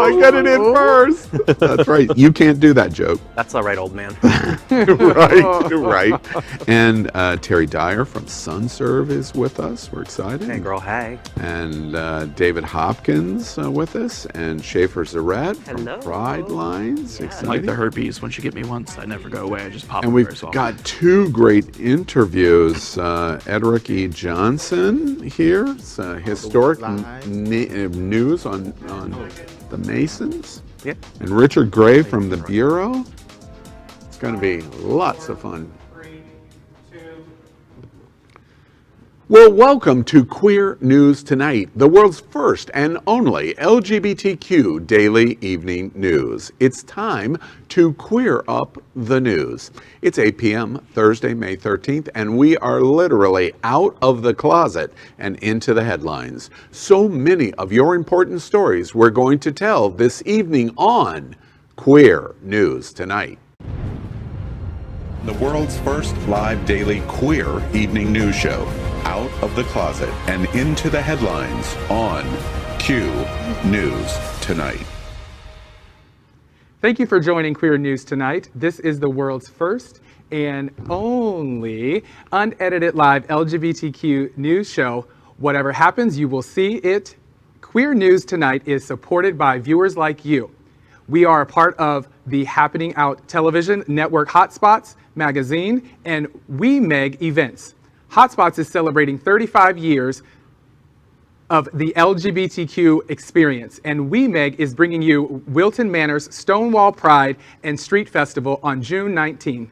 I got it in first. That's right. You can't do that joke. That's all right, old man. Right. And Terry Dyer from SunServe is with us. We're excited. Hey, girl, hey. And David Hopkins with us, and Schaefer Zarette from Pride Lines. Yeah. Exciting. Like the herpes. Once you get me once, I never go away. I just pop. And we've got two great interviews. Ederick E. Johnson here. It's historic news on the Masons. Yep. And Richard Gray from the Bureau. It's going to be lots of fun. Well, welcome to Queer News Tonight, the world's first and only LGBTQ daily evening news. It's time to queer up the news. It's 8 p.m. Thursday, May 13th, and we are literally out of the closet and into the headlines. So many of your important stories we're going to tell this evening on Queer News Tonight. The world's first live daily queer evening news show. Out of the closet and into the headlines on Q News Tonight. Thank you for joining Queer News Tonight. This is the world's first and only unedited live LGBTQ news show. Whatever happens, you will see it. Queer News Tonight is supported by viewers like you. We are a part of the Happening Out Television Network Hotspots magazine and We Meg events. Hotspots is celebrating 35 years of the LGBTQ experience, and We Meg is bringing you Wilton Manor's Stonewall Pride and Street Festival on June 19.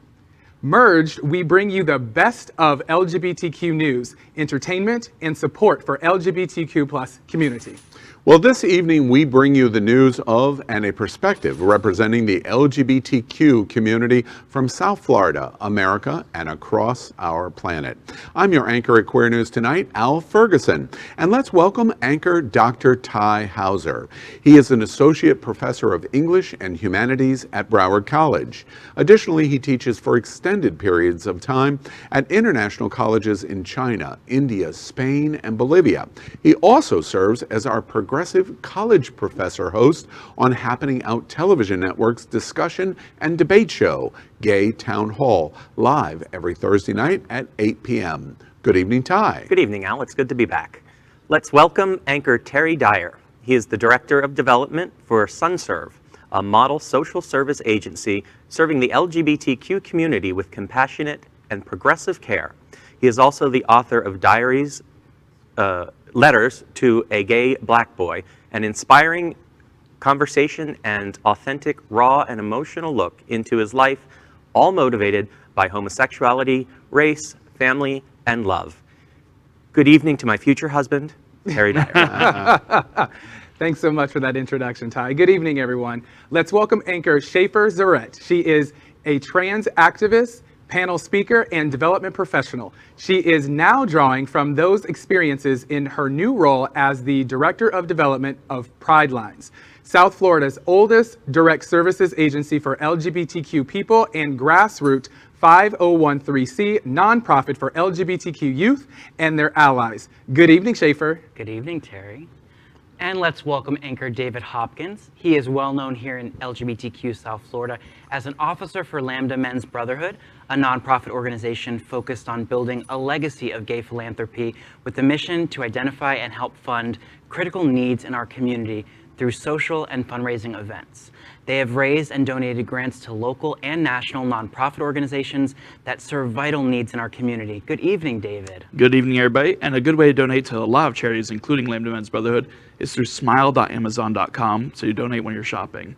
Merged, we bring you the best of LGBTQ news, entertainment, and support for LGBTQ+ community. Well, this evening we bring you the news of and a perspective representing the LGBTQ community from South Florida, America, and across our planet. I'm your anchor at Queer News Tonight, Al Ferguson, and let's welcome anchor Dr. Ty Hauser. He is an associate professor of English and Humanities at Broward College. Additionally, he teaches for extended periods of time at international colleges in China, India, Spain, and Bolivia. He also serves as our progressive college professor host on Happening Out Television Network's discussion and debate show, Gay Town Hall, live every Thursday night at 8 p.m. Good evening, Ty. Good evening, Al. It's good to be back. Let's welcome anchor Terry Dyer. He is the Director of Development for SunServe, a model social service agency serving the LGBTQ community with compassionate and progressive care. He is also the author of Diaries, Letters to a Gay Black Boy, an inspiring conversation and authentic, raw, and emotional look into his life, all motivated by homosexuality, race, family, and love. Good evening to my future husband, Terry Dyer. Thanks so much for that introduction, Ty. Good evening, everyone. Let's welcome anchor Schaefer Zarette. She is a trans activist, panel speaker, and development professional. She is now drawing from those experiences in her new role as the Director of Development of Pride Lines, South Florida's oldest direct services agency for LGBTQ people and grassroots 5013C nonprofit for LGBTQ youth and their allies. Good evening, Schaefer. Good evening, Terry. And let's welcome anchor David Hopkins. He is well known here in LGBTQ South Florida as an officer for Lambda Men's Brotherhood, a nonprofit organization focused on building a legacy of gay philanthropy with the mission to identify and help fund critical needs in our community through social and fundraising events. They have raised and donated grants to local and national nonprofit organizations that serve vital needs in our community. Good evening, David. Good evening, everybody. And a good way to donate to a lot of charities, including Lambda Men's Brotherhood, is through smile.amazon.com, so you donate when you're shopping.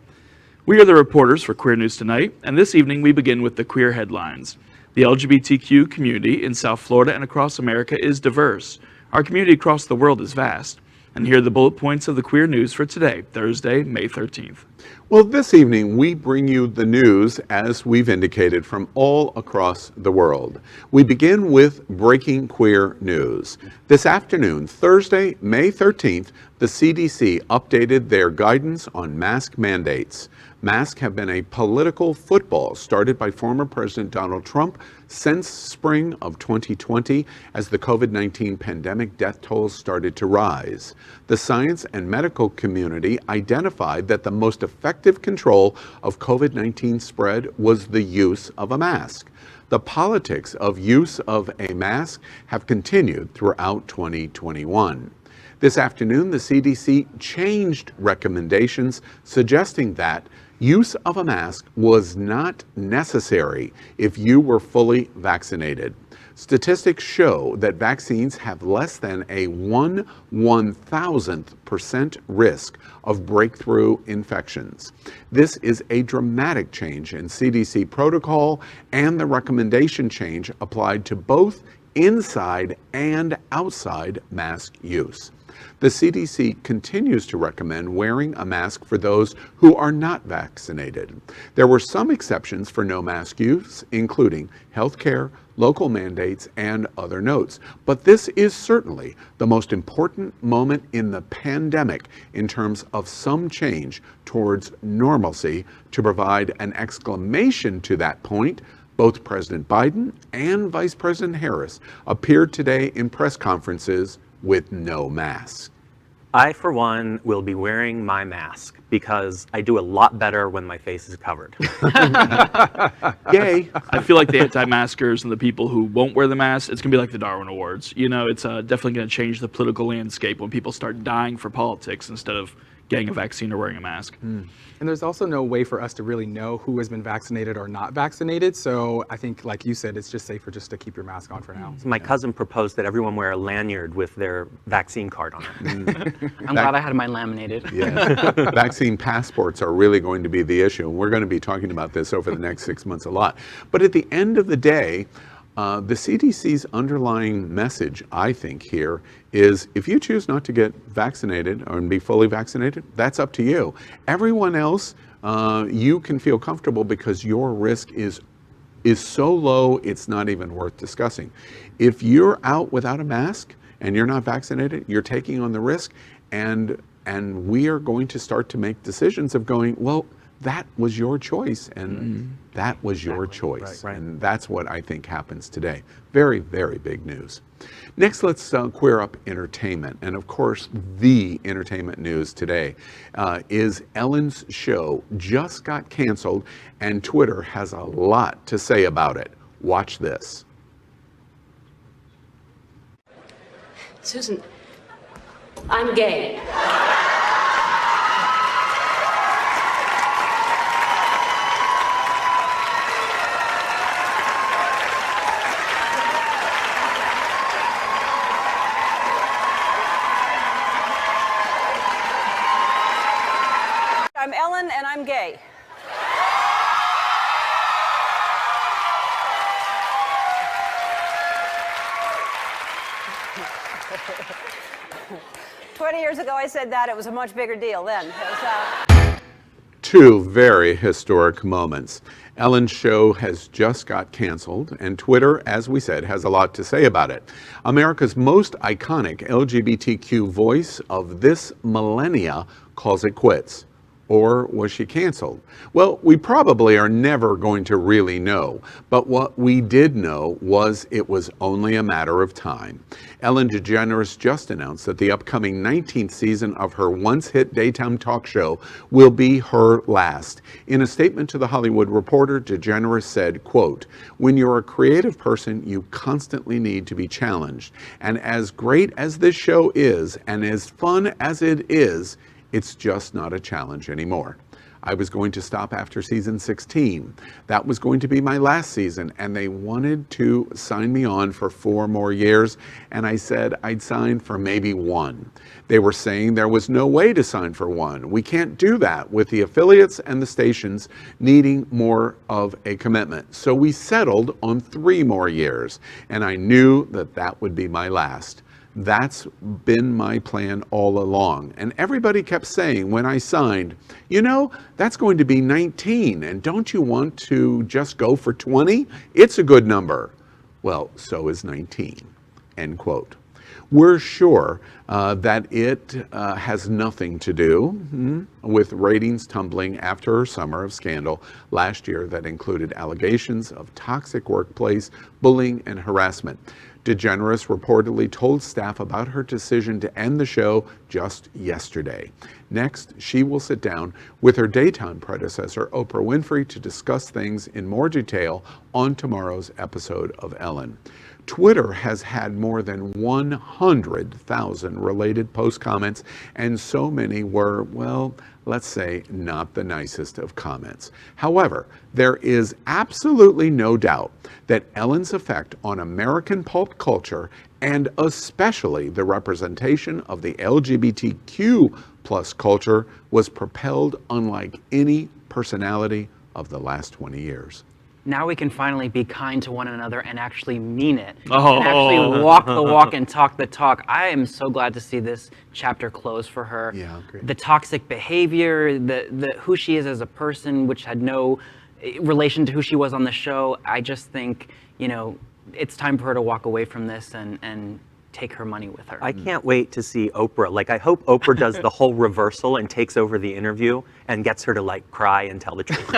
We are the reporters for Queer News Tonight, and this evening we begin with the queer headlines. The LGBTQ community in South Florida and across America is diverse. Our community across the world is vast. And here are the bullet points of the queer news for today, Thursday, May 13th. Well, this evening we bring you the news, as we've indicated, from all across the world. We begin with breaking queer news. This afternoon, Thursday, May 13th, the the CDC updated their guidance on mask mandates. Masks have been a political football started by former President Donald Trump since spring of 2020 as the COVID-19 pandemic death tolls started to rise. The science and medical community identified that the most effective control of COVID-19 spread was the use of a mask. The politics of use of a mask have continued throughout 2021. This afternoon, the CDC changed recommendations, suggesting that use of a mask was not necessary if you were fully vaccinated. Statistics show that vaccines have less than a 1/1000% risk of breakthrough infections. This is a dramatic change in CDC protocol, and the recommendation change applied to both inside and outside mask use. The CDC continues to recommend wearing a mask for those who are not vaccinated. There were some exceptions for no mask use, including healthcare, local mandates, and other notes. But this is certainly the most important moment in the pandemic in terms of some change towards normalcy. To provide an exclamation to that point, both President Biden and Vice President Harris appeared today in press conferences with no mask. I, for one, will be wearing my mask because I do a lot better when my face is covered. Yay. I feel like the anti-maskers and the people who won't wear the mask, it's going to be like the Darwin Awards. You know, it's definitely going to change the political landscape when people start dying for politics instead of getting a vaccine or wearing a mask. And there's also no way for us to really know who has been vaccinated or not vaccinated. So I think, like you said, it's just safer just to keep your mask on for now. My cousin proposed that everyone wear a lanyard with their vaccine card on it. I'm glad I had mine laminated. Yeah. Vaccine passports are really going to be the issue, and we're going to be talking about this over the next 6 months a lot. But at the end of the day, the CDC's underlying message, I think, here is if you choose not to get vaccinated or be fully vaccinated, that's up to you. Everyone else, you can feel comfortable because your risk is so low, it's not even worth discussing. If you're out without a mask and you're not vaccinated, you're taking on the risk, and we are going to start to make decisions of going, well, that was your choice, and that was your choice. Right. And that's what I think happens today. Very, very big news. Next, let's queer up entertainment. And of course, the entertainment news today is Ellen's show just got canceled, and Twitter has a lot to say about it. Watch this. Susan, I'm gay. I'm Ellen, and I'm gay. "20 years ago, I said that. It was a much bigger deal then." Two very historic moments. Ellen's show has just got canceled, and Twitter, as we said, has a lot to say about it. America's most iconic LGBTQ voice of this millennia calls it quits. Or was she canceled? Well, we probably are never going to really know, but what we did know was it was only a matter of time. Ellen DeGeneres just announced that the upcoming 19th season of her once-hit daytime talk show will be her last. In a statement to The Hollywood Reporter, DeGeneres said, quote, "When you're a creative person, you constantly need to be challenged. And as great as this show is, and as fun as it is, it's just not a challenge anymore. I was going to stop after season 16. That was going to be my last season, and they wanted to sign me on for 4 more years, and I said I'd sign for maybe 1. They were saying there was no way to sign for 1. We can't do that with the affiliates and the stations needing more of a commitment. So we settled on 3 more years, and I knew that that would be my last. That's been my plan all along." And everybody kept saying when I signed, you know, that's going to be 19, and don't you want to just go for 20? It's a good number. Well, so is 19, end quote. We're sure that it has nothing to do with ratings tumbling after her summer of scandal last year that included allegations of toxic workplace bullying and harassment. DeGeneres reportedly told staff about her decision to end the show just yesterday. Next, she will sit down with her daytime predecessor, Oprah Winfrey, to discuss things in more detail on tomorrow's episode of Ellen. Twitter has had more than 100,000 related post comments, and so many were, well, let's say, not the nicest of comments. However, there is absolutely no doubt that Ellen's effect on American pulp culture, and especially the representation of the LGBTQ plus culture, was propelled unlike any personality of the last 20 years. Now we can finally be kind to one another and actually mean it. Oh. And actually walk the walk and talk the talk. I am so glad to see this chapter close for her. Yeah, great. The toxic behavior, the who she is as a person, which had no relation to who she was on the show. I just think, you know, it's time for her to walk away from this and take her money with her. I can't wait to see Oprah. Like, I hope Oprah does the whole reversal and takes over the interview and gets her to like cry and tell the truth.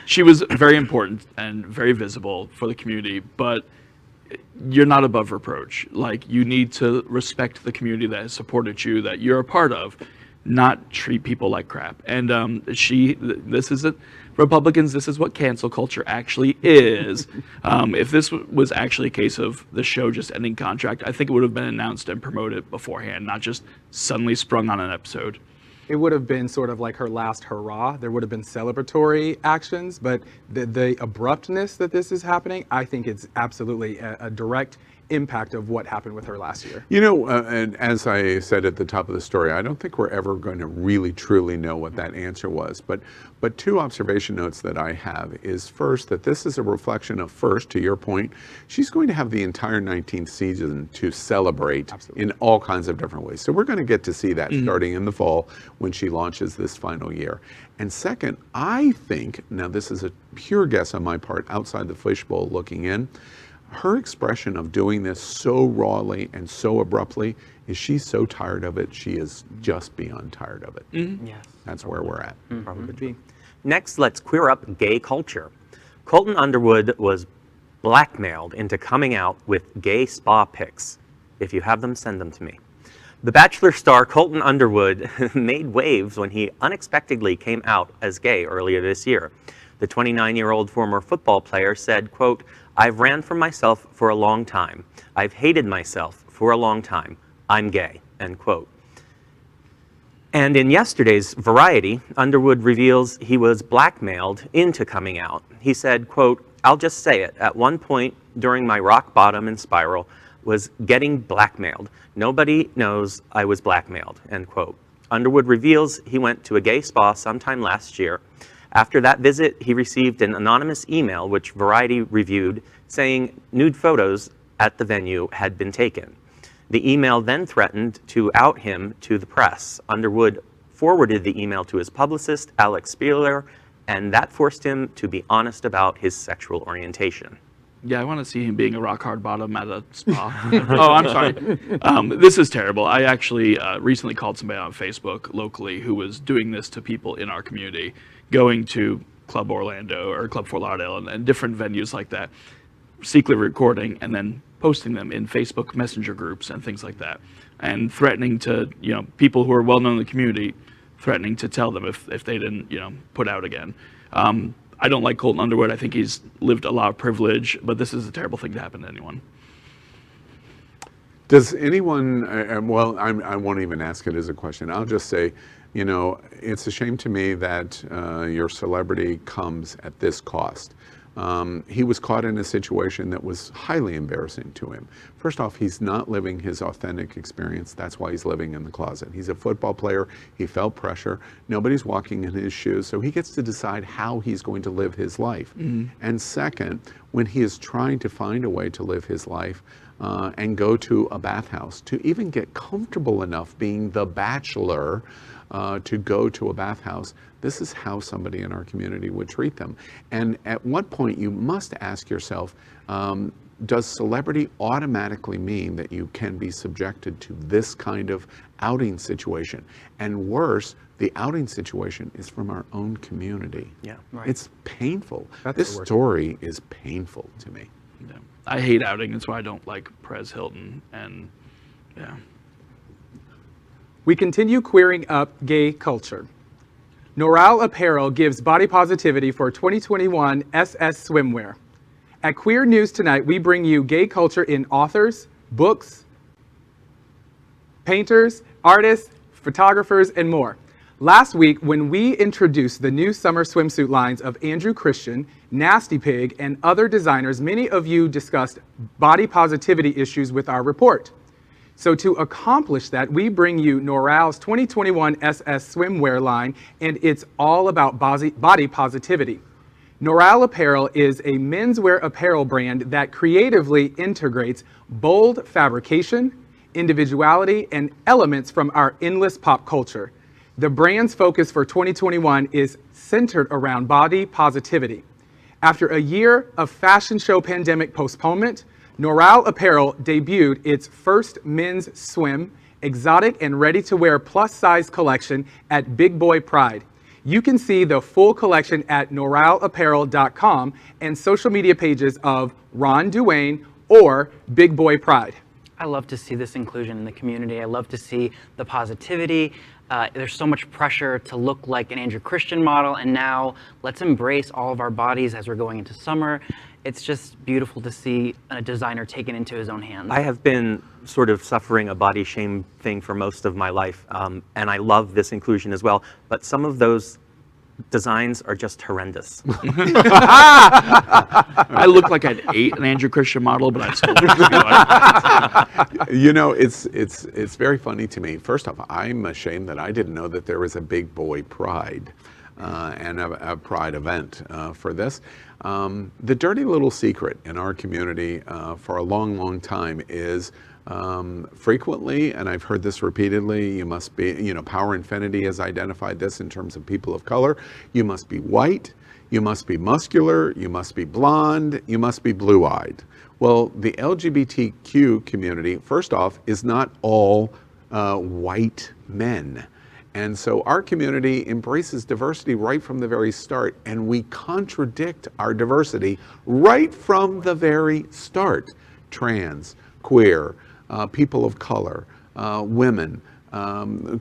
She was very important and very visible for the community, but you're not above reproach. Like, you need to respect the community that has supported you, that you're a part of, not treat people like crap. And this is it. Republicans, this is what cancel culture actually is. If this was actually a case of the show just ending contract, I think it would have been announced and promoted beforehand, not just suddenly sprung on an episode. It would have been sort of like her last hurrah. There would have been celebratory actions, but the abruptness that this is happening, I think it's absolutely a direct impact of what happened with her last year. You know, and as I said at the top of the story, I don't think we're ever going to really truly know what that answer was. But two observation notes that I have is, first, that this is a reflection of, first, to your point, she's going to have the entire 19th season to celebrate in all kinds of different ways. So we're going to get to see that starting in the fall when she launches this final year. And second, I think, now this is a pure guess on my part, outside the fishbowl looking in, her expression of doing this so rawly and so abruptly is she's so tired of it, she is just beyond tired of it. Yes. That's where we're at. Probably. Next, let's queer up gay culture. Colton Underwood was blackmailed into coming out with gay spa pics. If you have them, send them to me. The Bachelor star Colton Underwood made waves when he unexpectedly came out as gay earlier this year. The 29-year-old former football player said, quote, "I've ran from myself for a long time. I've hated myself for a long time. I'm gay," end quote. And in yesterday's Variety, Underwood reveals he was blackmailed into coming out. He said, quote, "I'll just say it. At one point during my rock bottom and spiral was getting blackmailed. Nobody knows I was blackmailed," end quote. Underwood reveals he went to a gay spa sometime last year. After that visit, he received an anonymous email, which Variety reviewed, saying nude photos at the venue had been taken. The email then threatened to out him to the press. Underwood forwarded the email to his publicist, Alex Spieler, and that forced him to be honest about his sexual orientation. Yeah, I want to see him being a rock hard bottom at a spa. Oh, I'm sorry. This is terrible. I actually recently called somebody on Facebook locally who was doing this to people in our community, going to Club Orlando or Club Fort Lauderdale and different venues like that, secretly recording and then posting them in Facebook Messenger groups and things like that, and threatening to, you know, people who are well known in the community, threatening to tell them if they didn't, you know, put out again. I don't like Colton Underwood. I think he's lived a lot of privilege, but this is a terrible thing to happen to anyone. Does anyone, well, I won't even ask it as a question. I'll just say, you know, it's a shame to me that your celebrity comes at this cost. He was caught in a situation that was highly embarrassing to him. First off, he's not living his authentic experience. That's why he's living in the closet. He's a football player. He felt pressure. Nobody's walking in his shoes, so he gets to decide how he's going to live his life. And second, when he is trying to find a way to live his life and go to a bathhouse, to even get comfortable enough being the bachelor to go to a bathhouse, this is how somebody in our community would treat them. And at what point you must ask yourself, does celebrity automatically mean that you can be subjected to this kind of outing situation? And worse, the outing situation is from our own community. Yeah. Right. It's painful. That's This the worst. story is painful to me. Yeah. I hate outing. That's why I don't like Perez Hilton. And yeah. We continue queering up gay culture. NoRal Apparel gives body positivity for 2021 SS Swimwear. At Queer News Tonight, we bring you gay culture in authors, books, painters, artists, photographers, and more. Last week, when we introduced the new summer swimsuit lines of Andrew Christian, Nasty Pig, and other designers, many of you discussed body positivity issues with our report. So to accomplish that, we bring you NoRal's 2021 SS Swimwear line, and it's all about body positivity. NoRal Apparel is a menswear apparel brand that creatively integrates bold fabrication, individuality, and elements from our endless pop culture. The brand's focus for 2021 is centered around body positivity. After a year of fashion show pandemic postponement, NoRal Apparel debuted its first men's swim, exotic, and ready-to-wear plus-size collection at Big Boy Pride. You can see the full collection at noralapparel.com and social media pages of Ron Duane or Big Boy Pride. I love to see this inclusion in the community. I love to see the positivity. There's so much pressure to look like an Andrew Christian model, and now let's embrace all of our bodies as we're going into summer. It's just beautiful to see a designer take it into his own hands. I have been sort of suffering a body shame thing for most of my life, and I love this inclusion as well, but some of those designs are just horrendous. I look like I'd ate an Andrew Christian model, but I'd still You know, it's very funny to me. First off, I'm ashamed that I didn't know that there was a Big Boy Pride and a Pride event for this. The dirty little secret in our community for a long, long time is frequently, and I've heard this repeatedly, you must be, you know, Power Infinity has identified this in terms of people of color, you must be white, you must be muscular, you must be blonde, you must be blue-eyed. Well, the LGBTQ community, first off, is not all white men. And so our community embraces diversity right from the very start, and we contradict our diversity right from the very start. Trans, queer, people of color, women,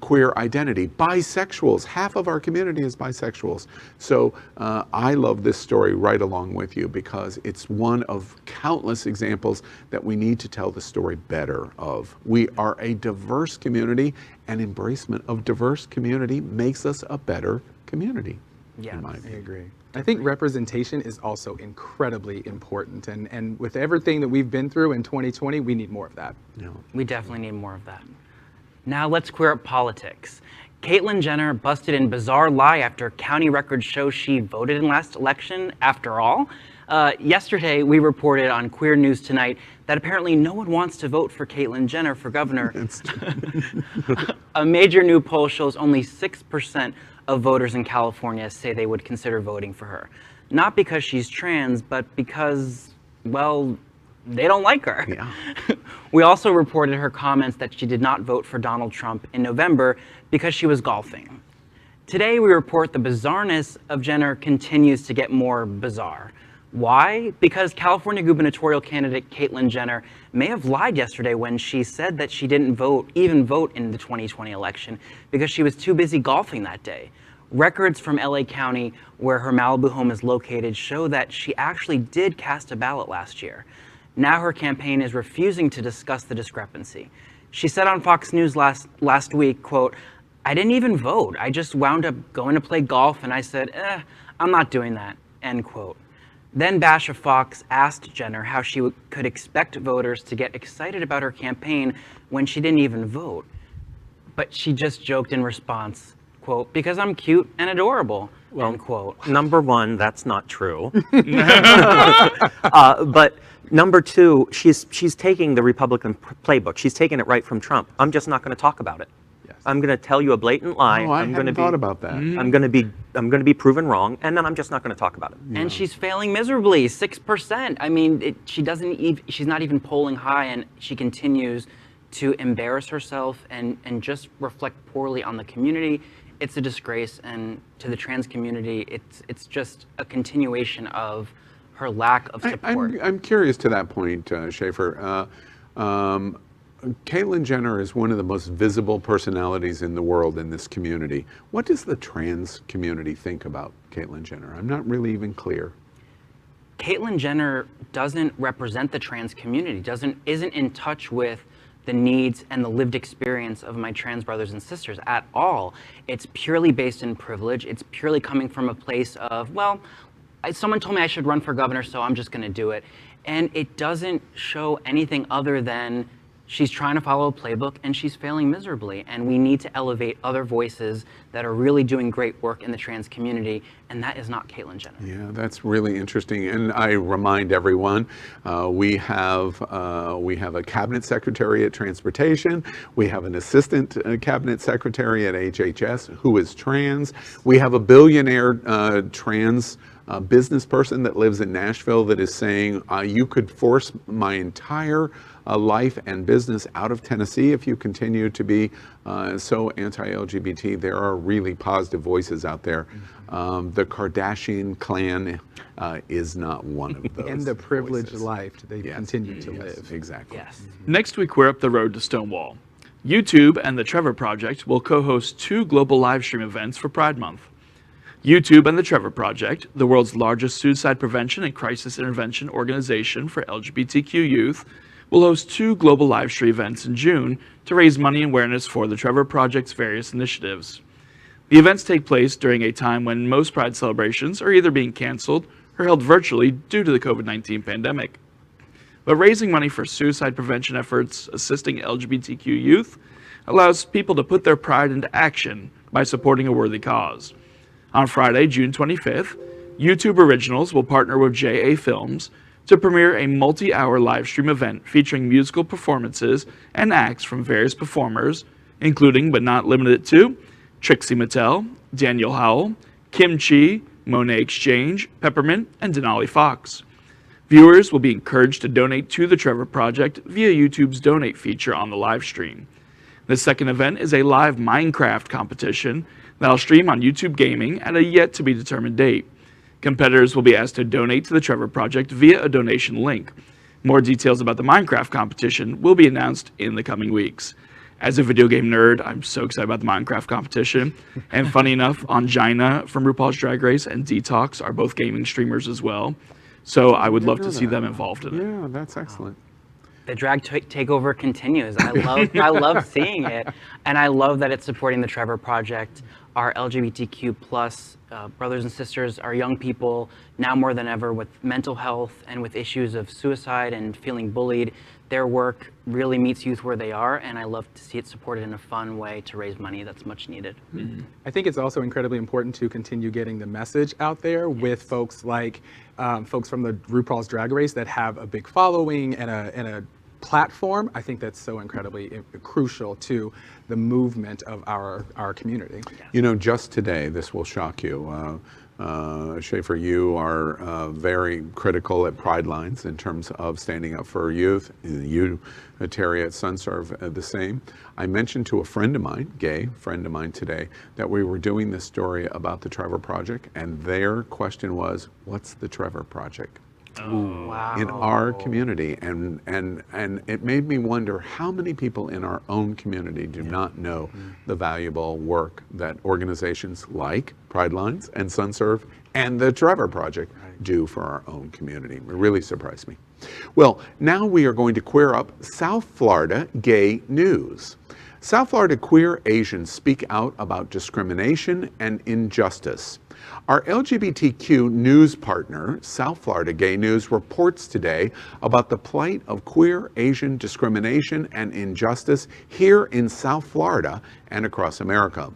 queer identity, bisexuals. Half of our community is bisexuals. So I love this story right along with you because it's one of countless examples that we need to tell the story better of. We are a diverse community, and embracement of diverse community makes us a better community. Yeah, in my I opinion. agree. I think representation is also incredibly important, and with everything that we've been through in 2020, we need more of that. No. we definitely need more of that. Now let's queer up politics. Caitlyn Jenner busted in bizarre lie after county records show she voted in last election after all. Yesterday, we reported on Queer News Tonight that apparently no one wants to vote for Caitlyn Jenner for governor. A major new poll shows only 6% of voters in California say they would consider voting for her. Not because she's trans, but because, well, they don't like her. Yeah. We also reported her comments that she did not vote for Donald Trump in November because she was golfing. Today, we report the bizarreness of Jenner continues to get more bizarre. Why? Because California gubernatorial candidate Caitlyn Jenner may have lied yesterday when she said that she didn't even vote in the 2020 election because she was too busy golfing that day. Records from LA County, where her Malibu home is located, show that she actually did cast a ballot last year. Now her campaign is refusing to discuss the discrepancy. She said on Fox News last week, quote, "I didn't even vote. I just wound up going to play golf and I said, I'm not doing that," end quote. Then Bash of Fox asked Jenner how she could expect voters to get excited about her campaign when she didn't even vote. But she just joked in response, quote, "Because I'm cute and adorable," end quote. Number one, that's not true. But number two, she's taking the Republican playbook. She's taking it right from Trump. I'm just not going to talk about it. Yes. I'm going to tell you a blatant lie. Oh, I I'm hadn't thought about that. I'm going to be proven wrong, and then I'm just not going to talk about it. And she's failing miserably, 6%. I mean, she's not even polling high, and she continues to embarrass herself and just reflect poorly on the community. It's a disgrace, and to the trans community, it's just a continuation of her lack of support. I'm curious to that point, Schaefer. Caitlyn Jenner is one of the most visible personalities in the world in this community. What does the trans community think about Caitlyn Jenner? I'm not really even clear. Caitlyn Jenner doesn't represent the trans community, isn't in touch with the needs and the lived experience of my trans brothers and sisters at all. It's purely based in privilege. It's purely coming from a place of, well, someone told me I should run for governor, so I'm just gonna do it. And it doesn't show anything other than she's trying to follow a playbook and she's failing miserably. And we need to elevate other voices that are really doing great work in the trans community, and that is not Caitlyn Jenner. Yeah, that's really interesting. And I remind everyone, we have a cabinet secretary at transportation. We have an assistant cabinet secretary at HHS who is trans. We have a billionaire trans business person that lives in Nashville that is saying, you could force my entire life and business out of Tennessee if you continue to be so anti-LGBT. There are really positive voices out there. The Kardashian clan is not one of those. And the privileged voices. life they continue to live. Exactly. Yes. Next week, we're up the road to Stonewall. YouTube and the Trevor Project will co-host 2 global live stream events for Pride Month. YouTube and the Trevor Project, the world's largest suicide prevention and crisis intervention organization for LGBTQ youth, will host 2 global live stream events in June to raise money and awareness for the Trevor Project's various initiatives. The events take place during a time when most Pride celebrations are either being canceled or held virtually due to the COVID-19 pandemic. But raising money for suicide prevention efforts assisting LGBTQ youth allows people to put their pride into action by supporting a worthy cause. On Friday, June 25th, YouTube Originals will partner with JA Films to premiere a multi-hour live stream event featuring musical performances and acts from various performers, including but not limited to Trixie Mattel, Daniel Howell, Kim Chi, Monet Exchange, Peppermint, and Denali Fox. Viewers will be encouraged to donate to the Trevor Project via YouTube's donate feature on the live stream. The second event is a live Minecraft competition that'll stream on YouTube Gaming at a yet-to-be-determined date. Competitors will be asked to donate to the Trevor Project via a donation link. More details about the Minecraft competition will be announced in the coming weeks. As a video game nerd, I'm so excited about the Minecraft competition. And funny enough, Angina from RuPaul's Drag Race and Detox are both gaming streamers as well. So I would love to see them involved in it. Yeah, that's excellent. The drag takeover continues. I love seeing it, and I love that it's supporting the Trevor Project. Our LGBTQ plus brothers and sisters, our young people, now more than ever with mental health and with issues of suicide and feeling bullied. Their work really meets youth where they are, and I love to see it supported in a fun way to raise money that's much needed. Mm-hmm. I think it's also incredibly important to continue getting the message out there with folks like folks from the RuPaul's Drag Race that have a big following and a platform. I think that's so incredibly crucial to the movement of our community. You know, just today, this will shock you. Schaefer, you are very critical at Pride Lines in terms of standing up for youth. You, Terry, at Sunserve, the same. I mentioned to a friend of mine, gay friend of mine today, that we were doing this story about the Trevor Project, and their question was, what's the Trevor Project? Wow. In our community, and it made me wonder how many people in our own community do not know the valuable work that organizations like Pride Lines and Sunserve and the Trevor Project do for our own community. It really surprised me. Well, now we are going to queer up South Florida gay news. South Florida queer Asians speak out about discrimination and injustice. Our LGBTQ news partner, South Florida Gay News, reports today about the plight of queer Asian discrimination and injustice here in South Florida and across America.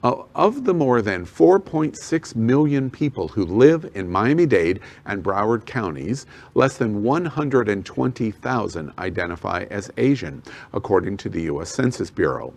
Of the more than 4.6 million people who live in Miami-Dade and Broward counties, less than 120,000 identify as Asian, according to the U.S. Census Bureau.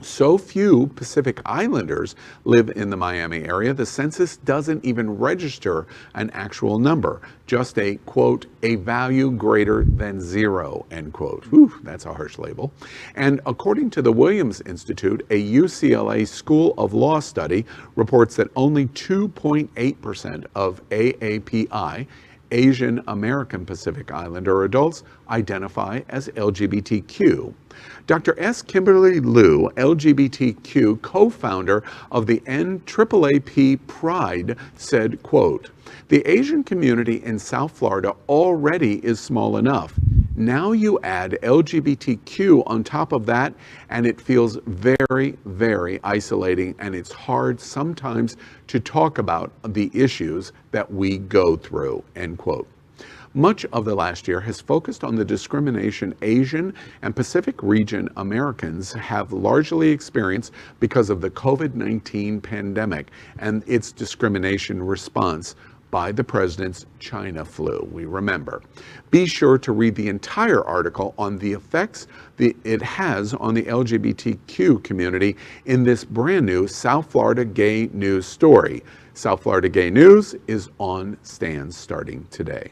So few Pacific Islanders live in the Miami area, the census doesn't even register an actual number, just a, quote, a value greater than zero, end quote. Whew, that's a harsh label. And according to the Williams Institute, a UCLA School of Law study reports that only 2.8% of AAPI, Asian American Pacific Islander adults, identify as LGBTQ. Dr. S. Kimberly Liu, LGBTQ co-founder of the NAAAP Pride, said, quote, the Asian community in South Florida already is small enough. Now you add LGBTQ on top of that, and it feels very, very isolating, and it's hard sometimes to talk about the issues that we go through, end quote. Much of the last year has focused on the discrimination Asian and Pacific region Americans have largely experienced because of the COVID-19 pandemic and its discrimination response by the president's China flu, we remember. Be sure to read the entire article on the effects it has on the LGBTQ community in this brand new South Florida Gay News story. South Florida Gay News is on stands starting today.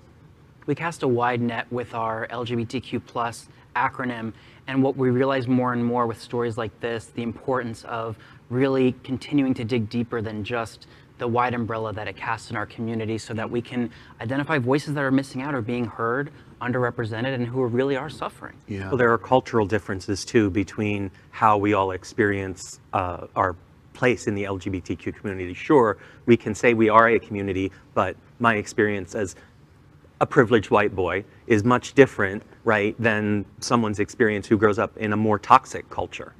We cast a wide net with our LGBTQ plus acronym, and what we realize more and more with stories like this, the importance of really continuing to dig deeper than just the wide umbrella that it casts in our community so that we can identify voices that are missing out or being heard, underrepresented, and who really are suffering. Yeah. Well, there are cultural differences too between how we all experience our place in the LGBTQ community. Sure, we can say we are a community, but my experience as a privileged white boy is much different, right, than someone's experience who grows up in a more toxic culture.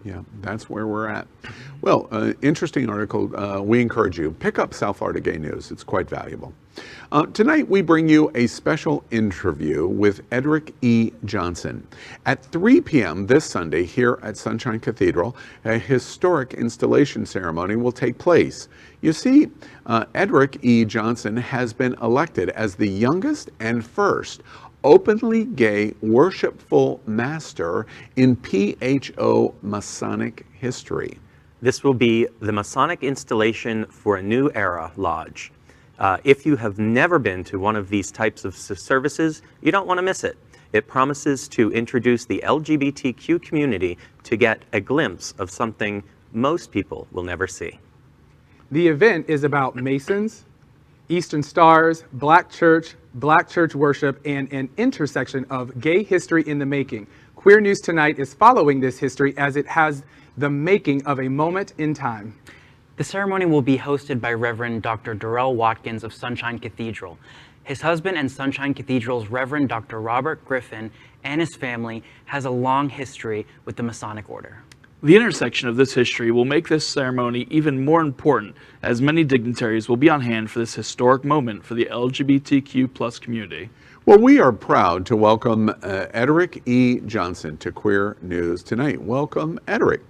Yeah, that's where we're at. Well, interesting article. We encourage you, pick up South Florida Gay News. It's quite valuable. Tonight, we bring you a special interview with Ederick E. Johnson. At 3 p.m. this Sunday here at Sunshine Cathedral, a historic installation ceremony will take place. You see, Ederick E. Johnson has been elected as the youngest and first openly gay worshipful master in PHO Masonic history. This will be the Masonic installation for a new era lodge. If you have never been to one of these types of services, you don't want to miss it. It promises to introduce the LGBTQ community to get a glimpse of something most people will never see. The event is about Masons, Eastern Stars, Black church worship, and an intersection of gay history in the making. Queer News Tonight is following this history as it has the making of a moment in time. The ceremony will be hosted by Reverend Dr. Darrell Watkins of Sunshine Cathedral. His husband and Sunshine Cathedral's Reverend Dr. Robert Griffin and his family has a long history with the Masonic Order. The intersection of this history will make this ceremony even more important, as many dignitaries will be on hand for this historic moment for the LGBTQ plus community. Well, we are proud to welcome Ederick E. Johnson to Queer News Tonight. Welcome, Ederick.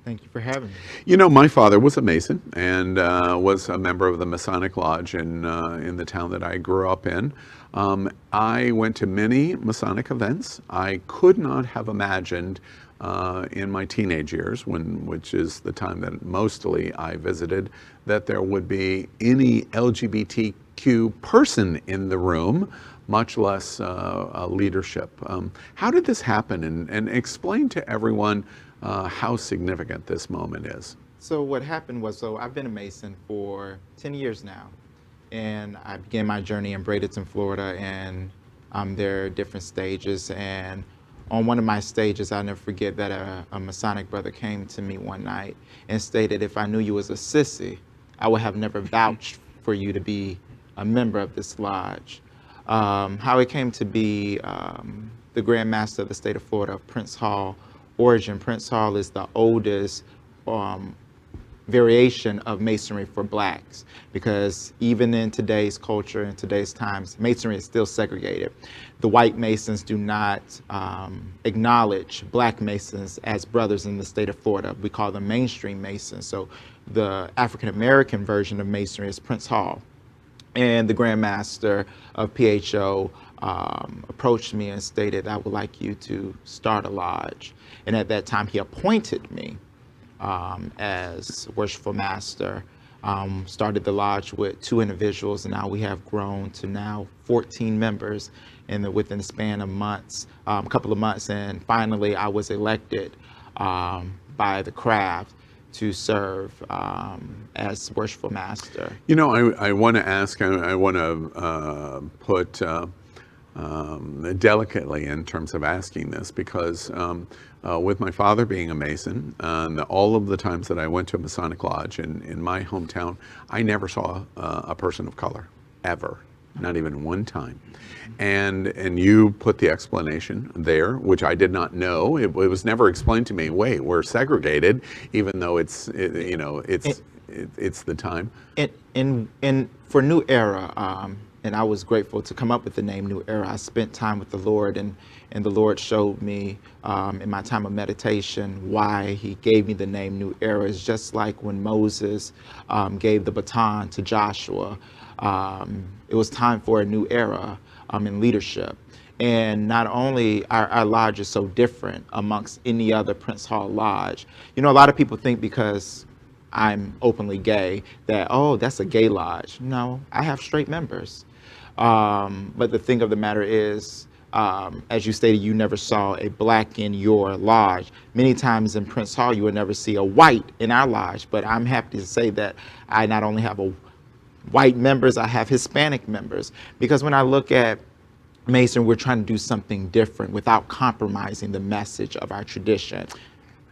Thank you for having me. You know, my father was a Mason and was a member of the Masonic Lodge in the town that I grew up in. I went to many Masonic events. I could not have imagined in my teenage years, which is the time that mostly I visited, that there would be any LGBTQ person in the room, much less leadership. How did this happen? And explain to everyone how significant this moment is. So what happened was, I've been a Mason for 10 years now, and I began my journey in Bradenton, Florida, and there are different stages. And on one of my stages, I'll never forget that a Masonic brother came to me one night and stated, if I knew you was a sissy, I would have never vouched for you to be a member of this lodge. How it came to be the Grand Master of the state of Florida of Prince Hall origin. Prince Hall is the oldest variation of Masonry for blacks, because even in today's culture, in today's times, Masonry is still segregated. The white Masons do not acknowledge black Masons as brothers in the state of Florida. We call them mainstream Masons. So the African American version of Masonry is Prince Hall. And the Grand Master of PHO approached me and stated, I would like you to start a lodge. And at that time, he appointed me as worshipful master. Started the lodge with 2 individuals, and now we have grown to now 14 members within the span of months, a couple of months. And finally, I was elected by the craft to serve as worshipful master. You know, I want to ask, I want to put delicately in terms of asking this, because with my father being a Mason, and all of the times that I went to a Masonic Lodge in my hometown, I never saw a person of color, ever, not even one time. And you put the explanation there, which I did not know. It was never explained to me. Wait, we're segregated, even though it's the time. And for New Era, and I was grateful to come up with the name New Era. I spent time with the Lord, and the Lord showed me in my time of meditation why he gave me the name New Era. It's just like when Moses gave the baton to Joshua. It was time for a new era in leadership. And not only our lodge is so different amongst any other Prince Hall lodge. You know, a lot of people think because I'm openly gay that, oh, that's a gay lodge. No, I have straight members. But the thing of the matter is, as you stated, you never saw a black in your lodge. Many times in Prince Hall, you would never see a white in our lodge. But I'm happy to say that I not only have white members, I have Hispanic members. Because when I look at Mason, we're trying to do something different without compromising the message of our tradition.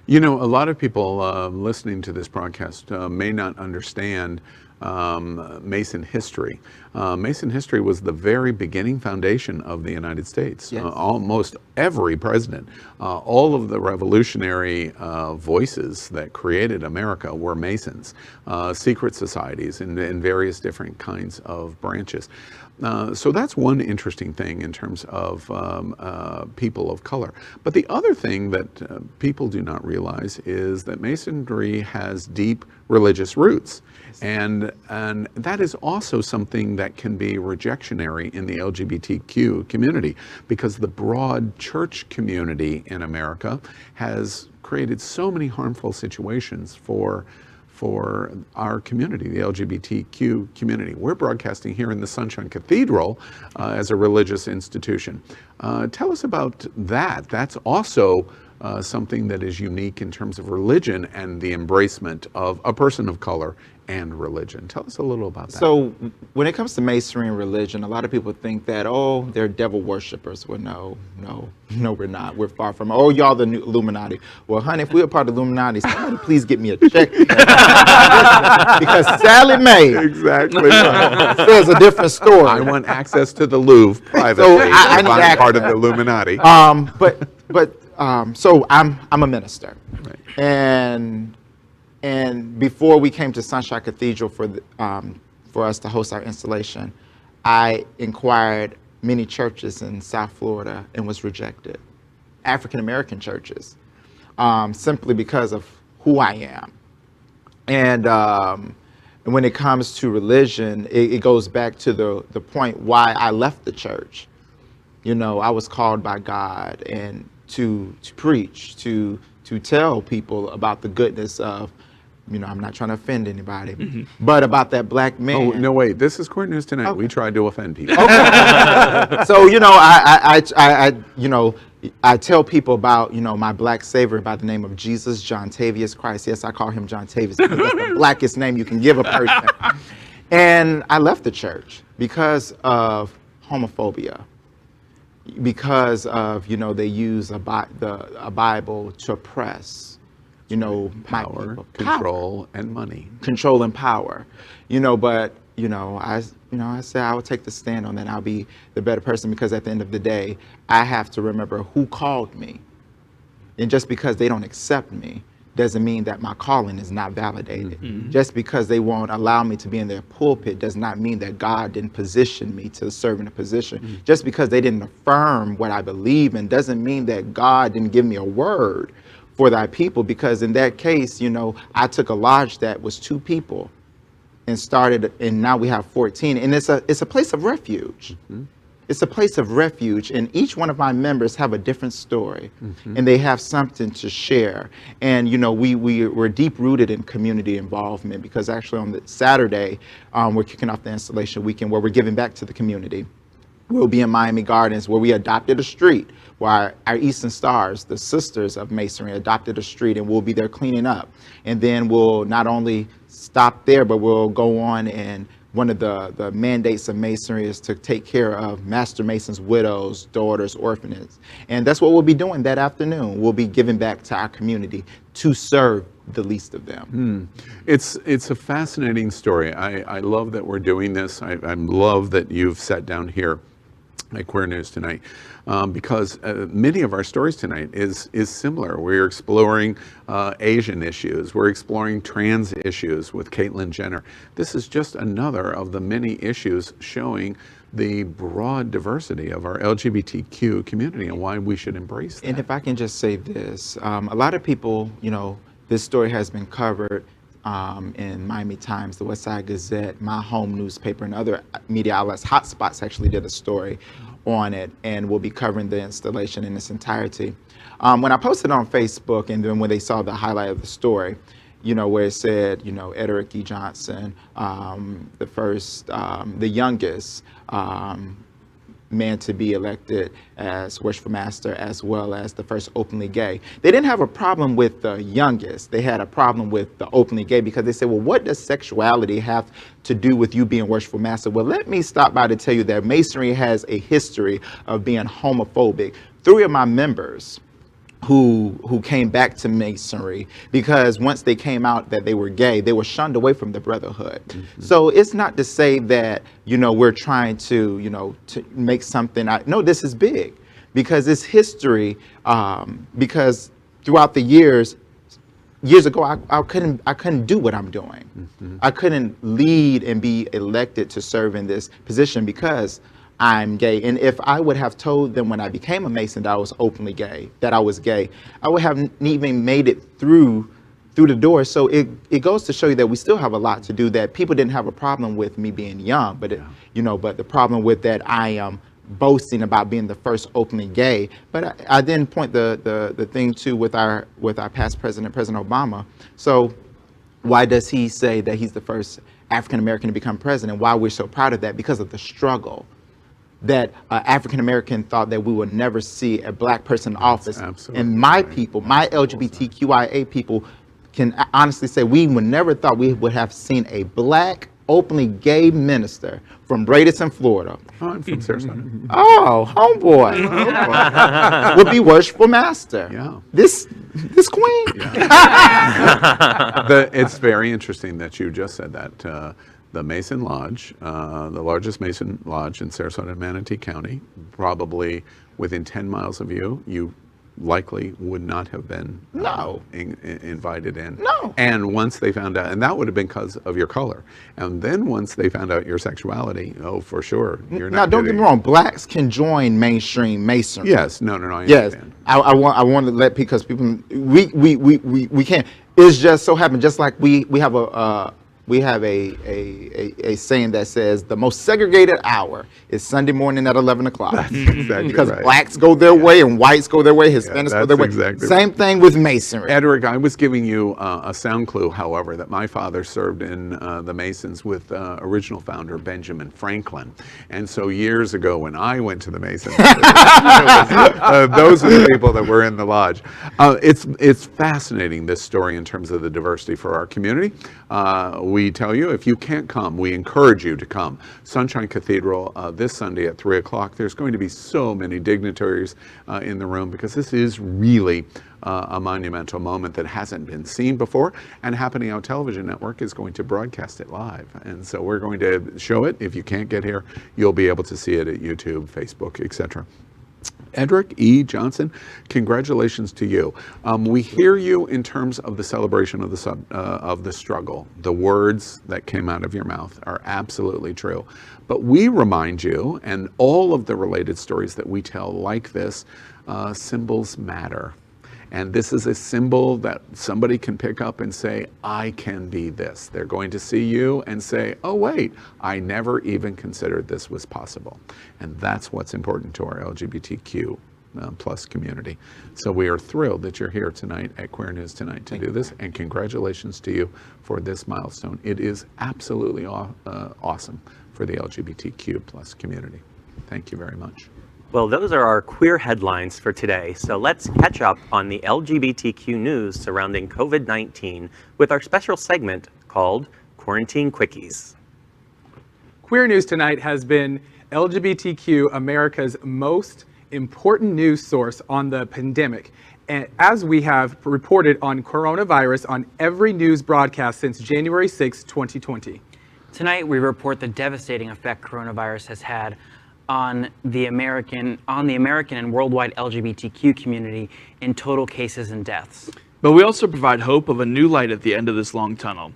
You know, a lot of people listening to this broadcast may not understand Mason history. Mason history was the very beginning foundation of the United States. Yes. Almost every president, all of the revolutionary voices that created America were Masons, secret societies in various different kinds of branches. So that's one interesting thing in terms of people of color. But the other thing that people do not realize is that Masonry has deep religious roots. And that is also something that can be rejectionary in the LGBTQ community, because the broad church community in America has created so many harmful situations for our community, the LGBTQ community. We're broadcasting here in the Sunshine Cathedral as a religious institution. Tell us about that. That's also something that is unique in terms of religion and the embracement of a person of color and religion. Tell us a little about that. So when it comes to Masonry and religion, a lot of people think that, oh, they're devil worshipers. Well, no, we're not. We're far from, oh, y'all the new Illuminati. Well, honey, if we were part of the Illuminati, somebody please get me a check. Because Sally Mae Exactly. says a different story. I want access to the Louvre privately. So I need I'm part of access. the Illuminati. So I'm a minister. Right. And before we came to Sunshine Cathedral for us to host our installation, I inquired many churches in South Florida and was rejected. African American churches, simply because of who I am. And when it comes to religion, it goes back to the point why I left the church. You know, I was called by God and to preach, to tell people about the goodness of, you know, I'm not trying to offend anybody, but about that black man. Oh, no, wait, this is Court News Tonight. Okay. We tried to offend people. Okay. So, you know, I tell people about, you know, my black savior by the name of Jesus John Tavius Christ. Yes, I call him John Tavius because that's the blackest name you can give a person. And I left the church because of homophobia. Because of, you know, they use a Bible to oppress, you know, power, control, and money. Control and power, you know. But I said I would take the stand on that. I'll be the better person, because at the end of the day, I have to remember who called me, and just because they don't accept me doesn't mean that my calling is not validated. Just because they won't allow me to be in their pulpit does not mean that God didn't position me to serve in a position. Just because they didn't affirm what I believe in doesn't mean that God didn't give me a word for thy people, because in that case, you know, I took a lodge that was 2 people and started, and now we have 14, and it's a place of refuge. it's a place of refuge, and each one of my members have a different story, and they have something to share. And you know, we're deep rooted in community involvement, because actually on the Saturday, we're kicking off the installation weekend where we're giving back to the community. We'll be in Miami Gardens, where we adopted a street, where our Eastern Stars, the Sisters of Masonry, adopted a street, and we'll be there cleaning up. And then we'll not only stop there, but we'll go on, and one of the mandates of Masonry is to take care of Master Masons' widows, daughters, orphans. And that's what we'll be doing that afternoon. We'll be giving back to our community to serve the least of them. It's a fascinating story. I love that we're doing this. I love that you've sat down here at Queer News Tonight, because many of our stories tonight is similar. We're exploring Asian issues. We're exploring trans issues with Caitlyn Jenner. This is just another of the many issues showing the broad diversity of our LGBTQ community and why we should embrace that. And if I can just say this, a lot of people, you know, this story has been covered in Miami Times, the West Side Gazette, my home newspaper, and other media outlets. Hotspots actually did a story on it, and we'll be covering the installation in its entirety. When I posted on Facebook, and then when they saw the highlight of the story, you know, where it said, you know, Ederick E. Johnson, the youngest man to be elected as worshipful master, as well as the first openly gay. They didn't have a problem with the youngest. They had a problem with the openly gay, because they said, well, what does sexuality have to do with you being worshipful master? Well, let me stop by to tell you that Masonry has a history of being homophobic. 3 of my members who came back to Masonry, because once they came out that they were gay, they were shunned away from the brotherhood. So it's not to say that, you know, we're trying to, you know, to make something out. No, this is big, because it's history, because throughout the years ago, I couldn't do what I'm doing. I couldn't lead and be elected to serve in this position because I'm gay. And if I would have told them when I became a Mason that I was openly gay, that I was gay, I would have even made it through the door. So it goes to show you that we still have a lot to do, that people didn't have a problem with me being young, but you know, but the problem with that I am boasting about being the first openly gay. But I then point the thing too with our past president, President Obama. So why does he say that he's the first African American to become president? Why we're so proud of that? Because of the struggle that African American thought that we would never see a black person in office. And my people, my LGBTQIA people, can honestly say we would never thought we would have seen a black openly gay minister from Bradenton, Florida. Oh, I'm from Sarasota. Oh, homeboy. Would be worshipful master. Yeah. This queen. Yeah. It's very interesting that you just said that. The Mason Lodge, the largest Mason Lodge in Sarasota and Manatee County, probably within 10 miles of you, you likely would not have been invited in. No. And once they found out, and that would have been because of your color. And then once they found out your sexuality, oh, for sure, you're not. Now, don't get me wrong. Blacks can join mainstream Masonry. Yes. No. I understand. I want to let, because people we can't. It's just so happened. Just like we have a saying that says the most segregated hour is Sunday morning at 11 o'clock. That's exactly because right. blacks go their way and whites go their way, Hispanics go their way. Exactly Same thing with Masonry. Ederick, I was giving you a sound clue, however, that my father served in the Masons with original founder Benjamin Franklin. And so years ago when I went to the Masons, those are the people that were in the lodge. It's fascinating, this story, in terms of the diversity for our community. We tell you, if you can't come, we encourage you to come. Sunshine Cathedral this Sunday at 3 o'clock. There's going to be so many dignitaries in the room, because this is really a monumental moment that hasn't been seen before, and Happening Out Television Network is going to broadcast it live. And so we're going to show it. If you can't get here, you'll be able to see it at YouTube, Facebook, etc. Ederick E. Johnson, congratulations to you. We hear you in terms of the celebration of the struggle. The words that came out of your mouth are absolutely true. But we remind you, and all of the related stories that we tell like this, symbols matter. And this is a symbol that somebody can pick up and say, I can be this. They're going to see you and say, oh wait, I never even considered this was possible. And that's what's important to our LGBTQ plus community. So we are thrilled that you're here tonight at Queer News Tonight to do this, and congratulations to you for this milestone. It is absolutely awesome for the LGBTQ plus community. Thank you very much. Well, those are our queer headlines for today. So let's catch up on the LGBTQ news surrounding COVID-19 with our special segment called Quarantine Quickies. Queer News Tonight has been LGBTQ America's most important news source on the pandemic. And as we have reported on coronavirus on every news broadcast since January 6, 2020. Tonight, we report the devastating effect coronavirus has had on the American and worldwide LGBTQ community in total cases and deaths. But we also provide hope of a new light at the end of this long tunnel.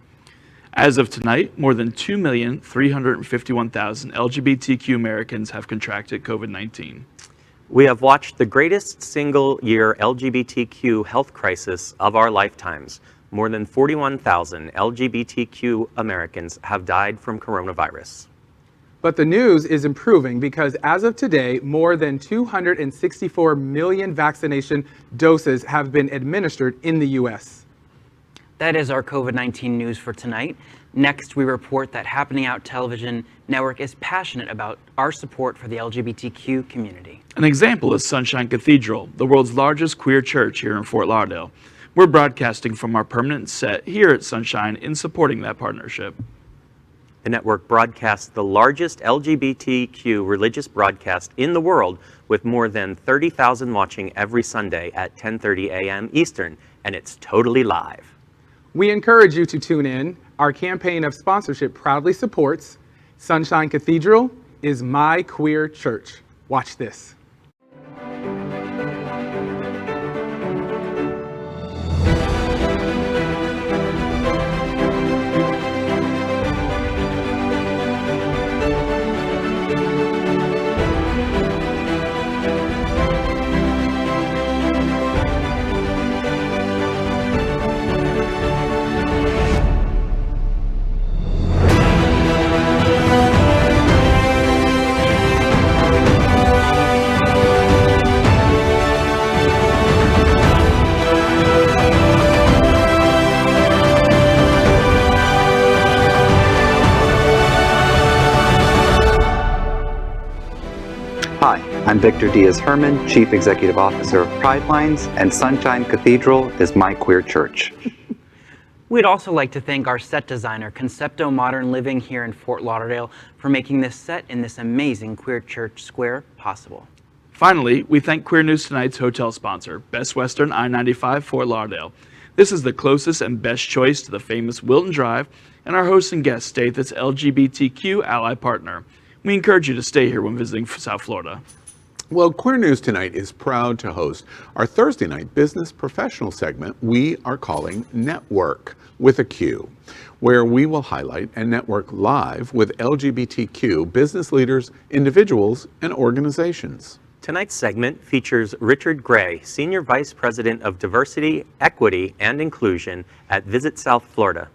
As of tonight, more than 2,351,000 LGBTQ Americans have contracted COVID-19. We have watched the greatest single-year LGBTQ health crisis of our lifetimes. More than 41,000 LGBTQ Americans have died from coronavirus. But the news is improving because as of today, more than 264 million vaccination doses have been administered in the U.S. That is our COVID-19 news for tonight. Next, we report that Happening Out Television Network is passionate about our support for the LGBTQ community. An example is Sunshine Cathedral, the world's largest queer church here in Fort Lauderdale. We're broadcasting from our permanent set here at Sunshine in supporting that partnership. The network broadcasts the largest LGBTQ religious broadcast in the world, with more than 30,000 watching every Sunday at 10:30 a.m. Eastern, and it's totally live. We encourage you to tune in. Our campaign of sponsorship proudly supports Sunshine Cathedral is my queer church. Watch this. Hi, I'm Victor Diaz-Herman, Chief Executive Officer of Pridelines, and Sunshine Cathedral is my queer church. We'd also like to thank our set designer, Concepto Modern Living here in Fort Lauderdale, for making this set in this amazing queer church square possible. Finally, we thank Queer News Tonight's hotel sponsor, Best Western I-95 Fort Lauderdale. This is the closest and best choice to the famous Wilton Drive, and our hosts and guests stay at this LGBTQ ally partner. We encourage you to stay here when visiting South Florida. Well, Queer News Tonight is proud to host our Thursday night business professional segment we are calling NetWERQ with a Q, where we will highlight and network live with LGBTQ business leaders, individuals, and organizations. Tonight's segment features Richard Gray, Senior Vice President of Diversity, Equity, and Inclusion at Visit South Florida.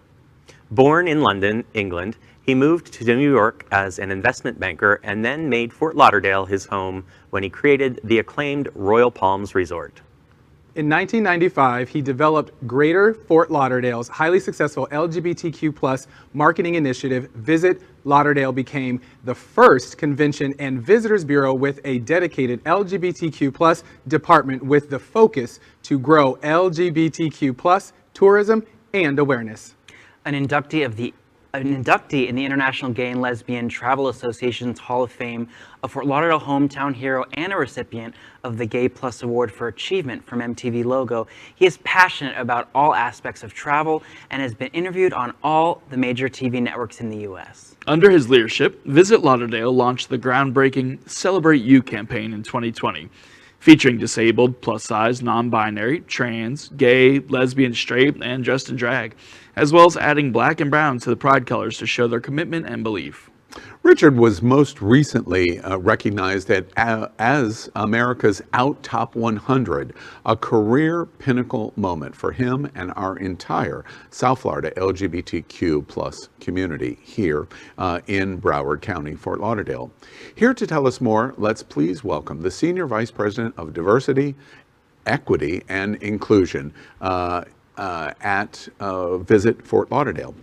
Born in London, England, he moved to New York as an investment banker and then made Fort Lauderdale his home when he created the acclaimed Royal Palms Resort. In 1995, he developed Greater Fort Lauderdale's highly successful LGBTQ+ marketing initiative. Visit Lauderdale became the first convention and visitors bureau with a dedicated LGBTQ+ department with the focus to grow LGBTQ+ tourism and awareness. An inductee in the International Gay and Lesbian Travel Association's Hall of Fame, a Fort Lauderdale hometown hero, and a recipient of the Gay Plus Award for Achievement from MTV Logo, he is passionate about all aspects of travel and has been interviewed on all the major TV networks in the U.S. Under his leadership, Visit Lauderdale launched the groundbreaking Celebrate You campaign in 2020, featuring disabled, plus-size, non-binary, trans, gay, lesbian, straight, and dressed in drag, as well as adding black and brown to the pride colors to show their commitment and belief. Richard was most recently recognized as America's Out Top 100, a career pinnacle moment for him and our entire South Florida LGBTQ plus community here in Broward County, Fort Lauderdale. Here to tell us more, let's please welcome the Senior Vice President of Diversity, Equity, and Inclusion at Visit Fort Lauderdale,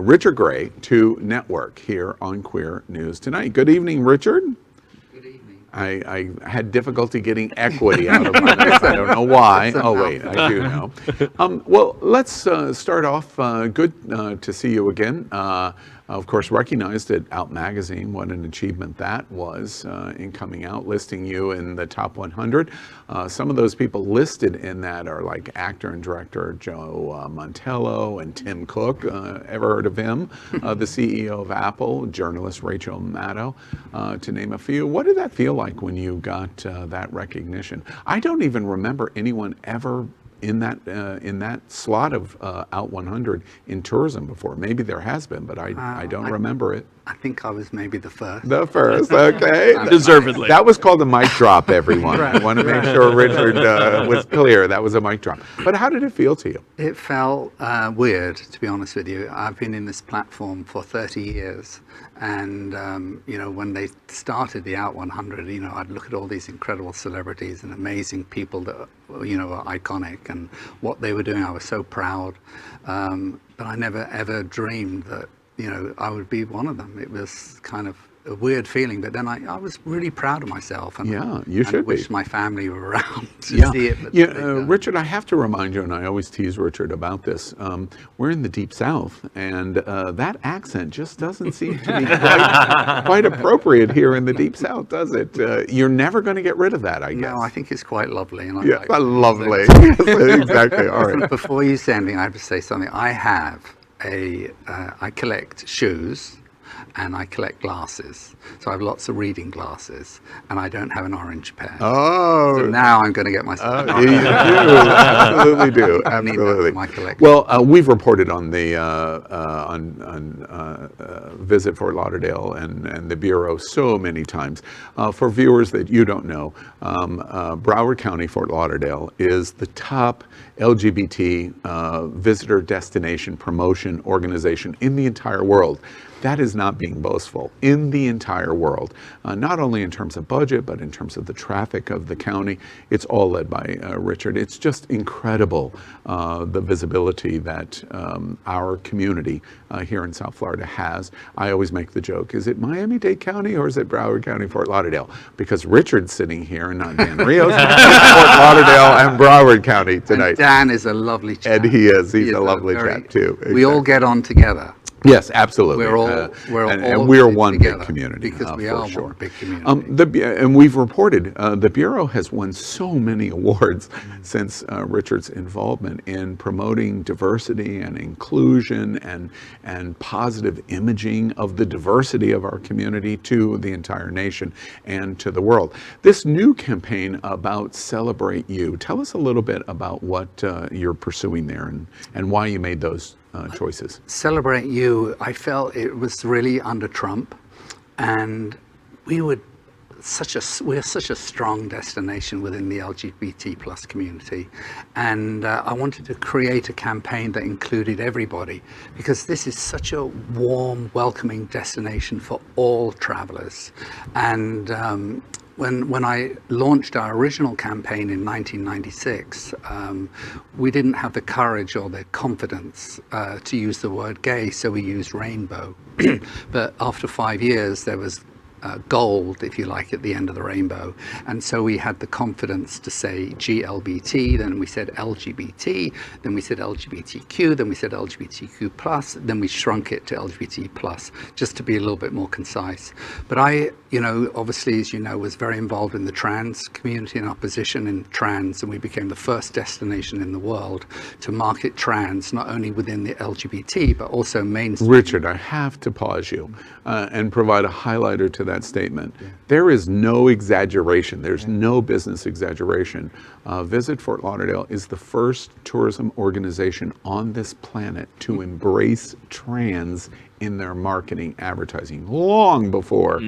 Richard Gray, to NetWERQ here on Queer News Tonight. Good evening, Richard. Good evening. I had difficulty getting equity out of my nose. I don't know why. Oh, wait, I do know. Well, let's start off. Good to see you again. Of course, recognized at Out Magazine. What an achievement that was in coming out, listing you in the top 100. Some of those people listed in that are like actor and director Joe Montello and Tim Cook. Ever heard of him? The CEO of Apple, journalist Rachel Maddow, to name a few. What did that feel like when you got that recognition? I don't even remember anyone ever in that slot of Out 100 in tourism before. Maybe there has been, but I don't remember it. I think I was maybe the first. The first, okay. Deservedly. That was called a mic drop, everyone. I want to make sure Richard was clear. That was a mic drop. But how did it feel to you? It felt weird, to be honest with you. I've been in this platform for 30 years. And, you know, when they started the Out 100, you know, I'd look at all these incredible celebrities and amazing people that, you know, are iconic, and what they were doing. I was so proud. But I never, ever dreamed that, you know, I would be one of them. It was kind of a weird feeling, but then I was really proud of myself. And yeah, you should wish be. my family were around to see it. But Richard, I have to remind you, and I always tease Richard about this, we're in the Deep South, and that accent just doesn't seem to be quite appropriate here in the Deep South, does it? You're never going to get rid of that, I guess. No, I think it's quite lovely. And Yeah, like lovely. Exactly, all right. Before you say anything, I have to say something. I collect shoes and I collect glasses. So I have lots of reading glasses, and I don't have an orange pair. Oh. So now I'm going to get myself You do. Absolutely do. I need that Absolutely. for my collection. Well, we've reported on the Visit Fort Lauderdale and the Bureau so many times. For viewers that you don't know, Broward County, Fort Lauderdale is the top LGBT visitor destination promotion organization in the entire world. That is not being boastful. In the entire world, not only in terms of budget, but in terms of the traffic of the county, it's all led by Richard. It's just incredible, the visibility that our community here in South Florida has. I always make the joke, is it Miami-Dade County or is it Broward County, Fort Lauderdale? Because Richard's sitting here and not Dan Rios. Fort Lauderdale and Broward County tonight. And Dan is a lovely chap. And he is. He's a lovely chap too. We all get on together. Yes, absolutely. We're all one together big community. because we are sure. one big community. And we've reported the Bureau has won so many awards since Richard's involvement in promoting diversity and inclusion and positive imaging of the diversity of our community to the entire nation and to the world. This new campaign about Celebrate You, tell us a little bit about what you're pursuing there and why you made those choices. Celebrate You, I felt it was really under Trump, and we're such a strong destination within the LGBT plus community, and I wanted to create a campaign that included everybody, because this is such a warm, welcoming destination for all travelers. And when I launched our original campaign in 1996, we didn't have the courage or the confidence to use the word gay, so we used rainbow. But after 5 years, there was gold, if you like, at the end of the rainbow. And so we had the confidence to say GLBT, then we said LGBT, then we said LGBTQ, then we said LGBTQ plus, then we shrunk it to LGBT plus, just to be a little bit more concise. But I, obviously, as you know, was very involved in the trans community and our position in trans, and we became the first destination in the world to market trans, not only within the LGBT, but also mainstream. Richard, I have to pause you and provide a highlighter to that statement. Yeah. There is no exaggeration. There's no business exaggeration. Visit Fort Lauderdale is the first tourism organization on this planet to embrace trans in their marketing advertising long before.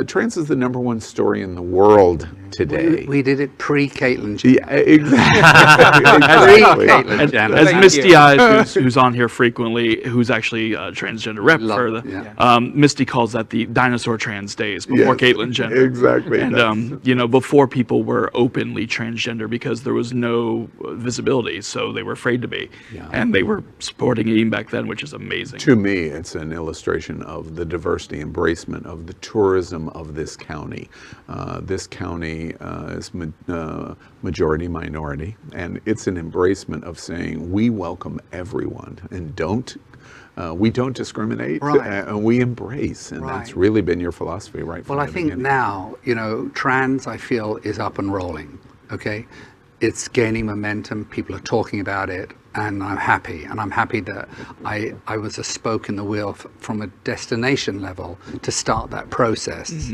Trans is the #1 story in the world today. We did it pre-Caitlyn Jenner. Yeah, exactly. Caitlyn Jenner. As Misty Eyes, who's on here frequently, who's actually a transgender rep for the, Misty calls that the dinosaur trans days before Caitlyn Jenner. Exactly. And, you know, before people were openly transgender because there was no visibility, so they were afraid to be. And they were supporting it even back then, which is amazing. To me, it's an illustration of the diversity embracement of the tourism of this county. This county is majority minority, and it's an embracement of saying we welcome everyone and we don't discriminate, and we embrace, and that's really been your philosophy, right? Well, I think now, you know, trans, I feel, is up and rolling, okay? It's gaining momentum, people are talking about it, and I'm happy. And I'm happy that I was a spoke in the wheel from a destination level to start that process.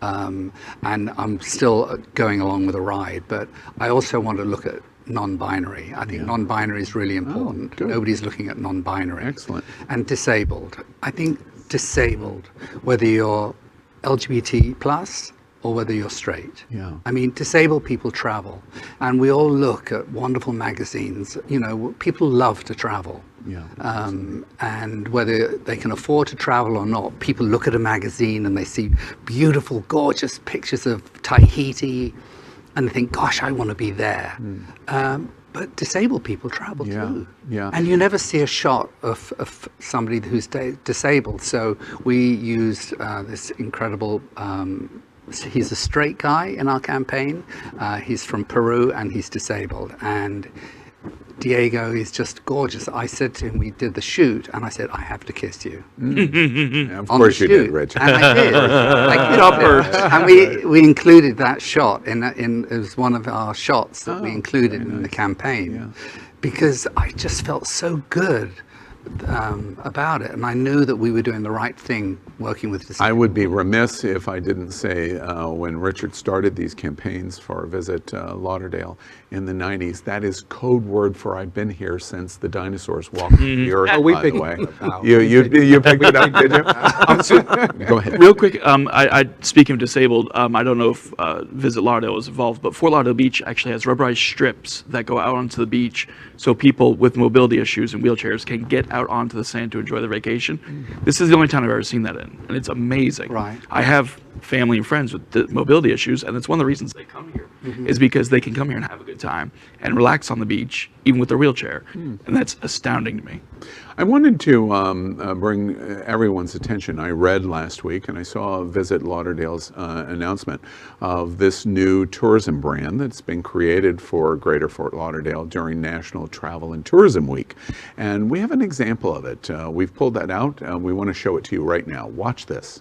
And I'm still going along with the ride, but I also want to look at non-binary. I think non-binary is really important. Nobody's looking at non-binary. Excellent. And disabled. I think disabled, whether you're LGBT plus or whether you're straight. I mean, disabled people travel, and we all look at wonderful magazines. You know, people love to travel. And whether they can afford to travel or not, people look at a magazine and they see beautiful, gorgeous pictures of Tahiti, and they think, gosh, I want to be there. But disabled people travel too. And you never see a shot of somebody who's disabled. So we used this incredible, he's a straight guy in our campaign. He's from Peru and he's disabled. And Diego is just gorgeous. I said to him, we did the shoot, and I said, I have to kiss you. Of course you did, Rich. And I did. And we included that shot it was one of our shots that we included in the campaign, because I just felt so good about it, and I knew that we were doing the right thing working with this. I would be remiss if I didn't say when Richard started these campaigns for Visit Lauderdale in the 90s, that is code word for I've been here since the dinosaurs walked the earth, by the way. You picked it up, did you? Go ahead. Real quick, speaking of disabled, I don't know if Visit Lauderdale was involved, but Fort Lauderdale Beach actually has rubberized strips that go out onto the beach so people with mobility issues and wheelchairs can get out onto the sand to enjoy their vacation. This is the only town I've ever seen that in, and it's amazing. I have family and friends with mobility issues, and it's one of the reasons they come here, is because they can come here and have a good time and relax on the beach, even with their wheelchair, and that's astounding to me. I wanted to bring everyone's attention. I read last week and I saw Visit Lauderdale's announcement of this new tourism brand that's been created for Greater Fort Lauderdale during National Travel and Tourism Week. And we have an example of it. We've pulled that out and we want to show it to you right now. Watch this.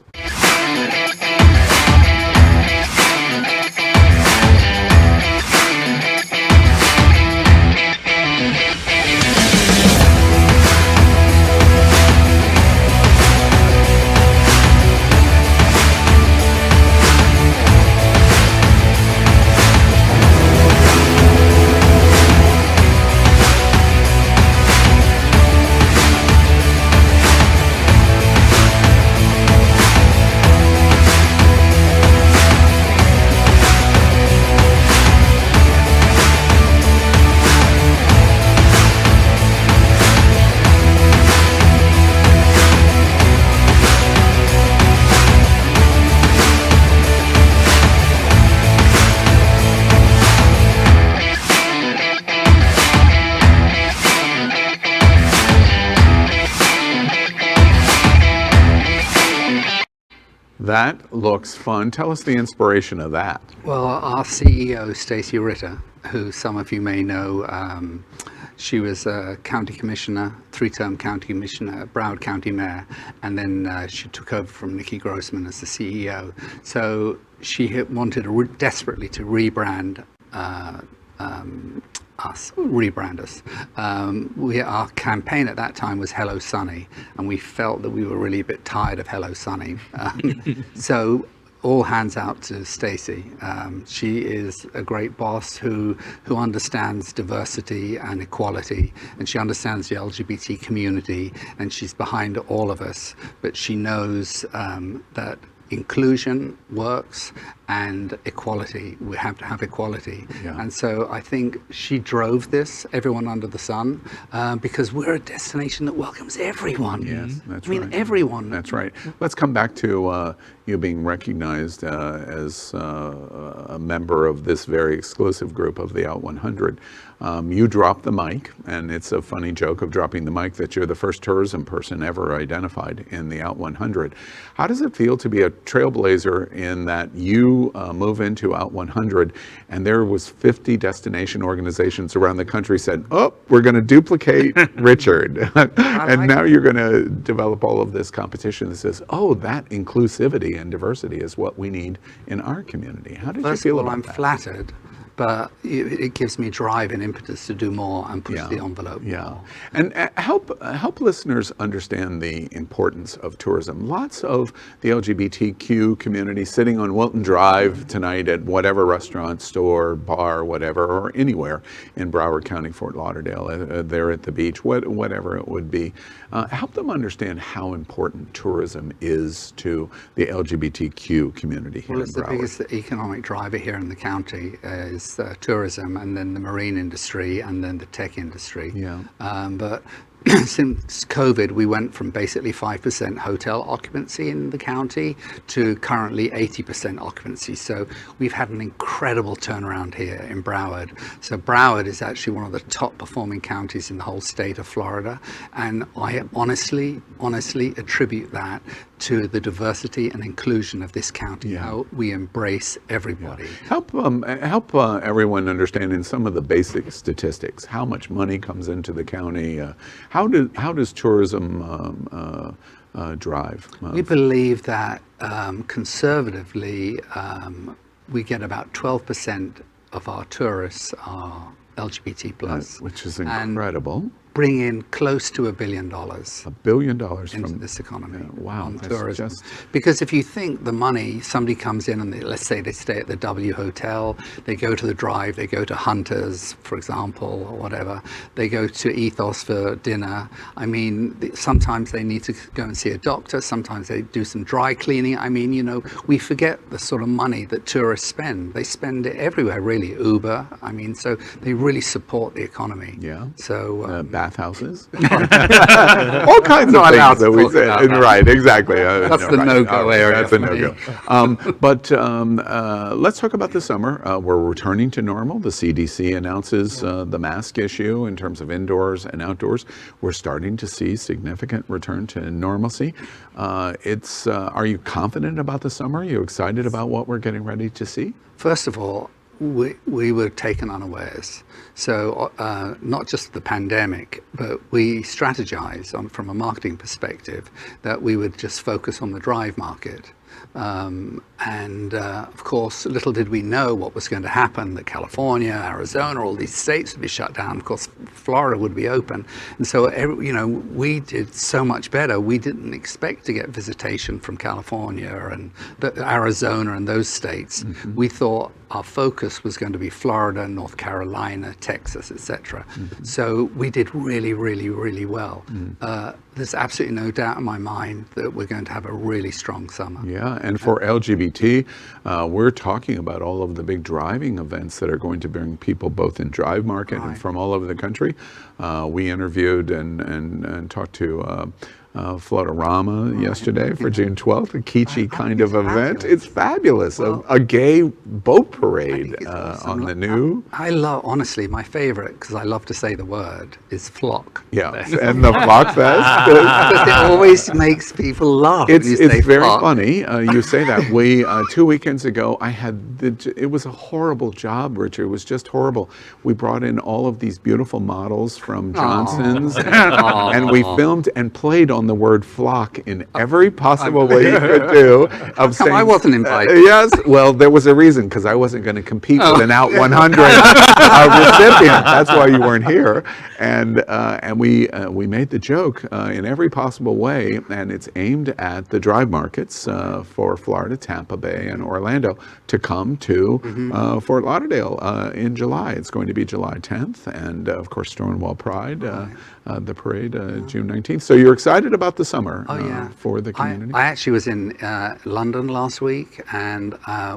That looks fun. Tell us the inspiration of that. Well, our CEO, Stacey Ritter, who some of you may know, she was a county commissioner, 3-term county commissioner, Broward County mayor, and then she took over from Nikki Grossman as the CEO. So she wanted desperately to rebrand us. Our campaign at that time was Hello Sunny, and we felt that we were really a bit tired of Hello Sunny. So all hands out to Stacey. She is a great boss who understands diversity and equality, and she understands the LGBT community, and she's behind all of us. But she knows that inclusion works and equality. We have to have equality. Yeah. And so I think she drove this, everyone under the sun, because we're a destination that welcomes everyone. Yes, that's I mean, right. everyone. That's right. Let's come back to you being recognized as a member of this very exclusive group of the Out 100. You dropped the mic, and it's a funny joke of dropping the mic that you're the first tourism person ever identified in the Out 100. How does it feel to be a trailblazer in that you move into Out 100 and there was 50 destination organizations around the country said, oh, we're going to duplicate Richard. And now you're going to develop all of this competition that says, oh, that inclusivity and diversity is what we need in our community. How did you feel about I'm that? flattered, but it gives me drive and impetus to do more and push the envelope more. And help listeners understand the importance of tourism. Lots of the LGBTQ community sitting on Wilton Drive tonight at whatever restaurant, store, bar, whatever, or anywhere in Broward County, Fort Lauderdale, there at the beach, whatever it would be. Help them understand how important tourism is to the LGBTQ community here in Broward. Well, it's the biggest economic driver here in the county is tourism, and then the marine industry, and then the tech industry. Yeah. But since COVID, we went from basically 5% hotel occupancy in the county to currently 80% occupancy. So we've had an incredible turnaround here in Broward. So Broward is actually one of the top performing counties in the whole state of Florida. And I honestly attribute that to the diversity and inclusion of this county, how we embrace everybody. Help everyone understand in some of the basic statistics, how much money comes into the county, how does tourism drive? We believe that conservatively, we get about 12% of our tourists are LGBT plus. Which is incredible. Bring in close to $1 billion. $1 billion into from this economy. Wow, on that's tourism. just... Because if you think the money, somebody comes in and let's say they stay at the W Hotel, they go to the Drive, they go to Hunter's, for example, or whatever. They go to Ethos for dinner. I mean, sometimes they need to go and see a doctor. Sometimes they do some dry cleaning. I mean, you know, we forget the sort of money that tourists spend. They spend it everywhere, really. Uber. I mean, so they really support the economy. Yeah. So bathhouses, all kinds of things that we say. Right, exactly. That's the no-go area. That's a no-go. But let's talk about the summer. We're returning to normal. The CDC announces the mask issue in terms of indoors and outdoors. We're starting to see significant return to normalcy. Are you confident about the summer? Are you excited about what we're getting ready to see? First of all, we were taken unawares. So not just the pandemic, but we strategized from a marketing perspective that we would just focus on the drive market. Of course, little did we know what was going to happen, that California, Arizona, all these states would be shut down. Of course, Florida would be open. And so, you know, we did so much better. We didn't expect to get visitation from California and Arizona and those states. Mm-hmm. We thought our focus was going to be Florida, North Carolina, Texas, etc. Mm-hmm. So we did really, really, really well. Mm-hmm. There's absolutely no doubt in my mind that we're going to have a really strong summer. Yeah, and for LGBT, we're talking about all of the big driving events that are going to bring people both in drive market and from all over the country. We interviewed and talked to Floatorama yesterday for June 12th, a kitschy kind of event. It's fabulous. Well, a gay boat parade awesome. On the new. I love, honestly, my favorite, because I love to say the word, is Flock. Yeah, and the Flock Fest. Because it always makes people laugh. It's very funny. You say that. We 2 weekends ago, it was a horrible job, Richard. It was just horrible. We brought in all of these beautiful models from Johnson's, and we filmed and played on the word flock in every possible way you could do. Of saying, I wasn't invited. Yes, well, there was a reason, because I wasn't going to compete with an Out 100 recipient. That's why you weren't here. And we made the joke in every possible way, and it's aimed at the drive markets for Florida, Tampa Bay, and Orlando to come to Fort Lauderdale in July. It's going to be July 10th, and of course Stonewall Pride, the parade, June 19th. So you're excited about the summer for the community? I actually was in London last week, and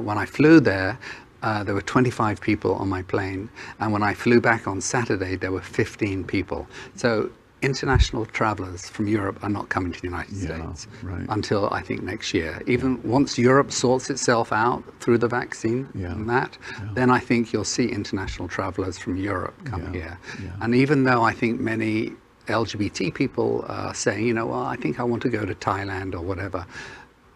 when I flew there were 25 people on my plane, and when I flew back on Saturday, there were 15 people. So international travelers from Europe are not coming to the United States until I think next year. Even once Europe sorts itself out through the vaccine and that, then I think you'll see international travelers from Europe come here. And even though I think many LGBT people are saying, you know, well, I think I want to go to Thailand or whatever,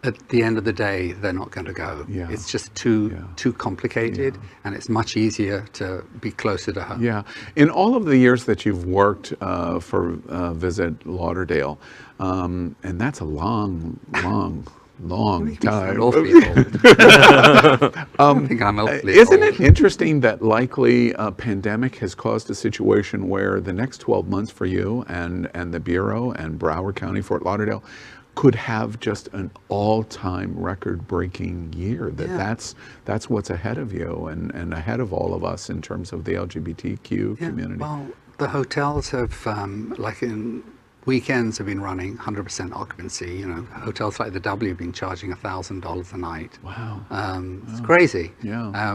at the end of the day, they're not going to go. It's just too complicated, and it's much easier to be closer to home. Yeah. In all of the years that you've worked for Visit Lauderdale, and that's a long time. Isn't it interesting that likely a pandemic has caused a situation where the next 12 months for you and the Bureau and Broward County, Fort Lauderdale, could have just an all-time record-breaking year? That's what's ahead of you and ahead of all of us in terms of the LGBTQ community. Well, the hotels have, like in weekends, have been running 100% occupancy. You know, hotels like the W have been charging $1,000 a night. Wow. It's crazy. Yeah.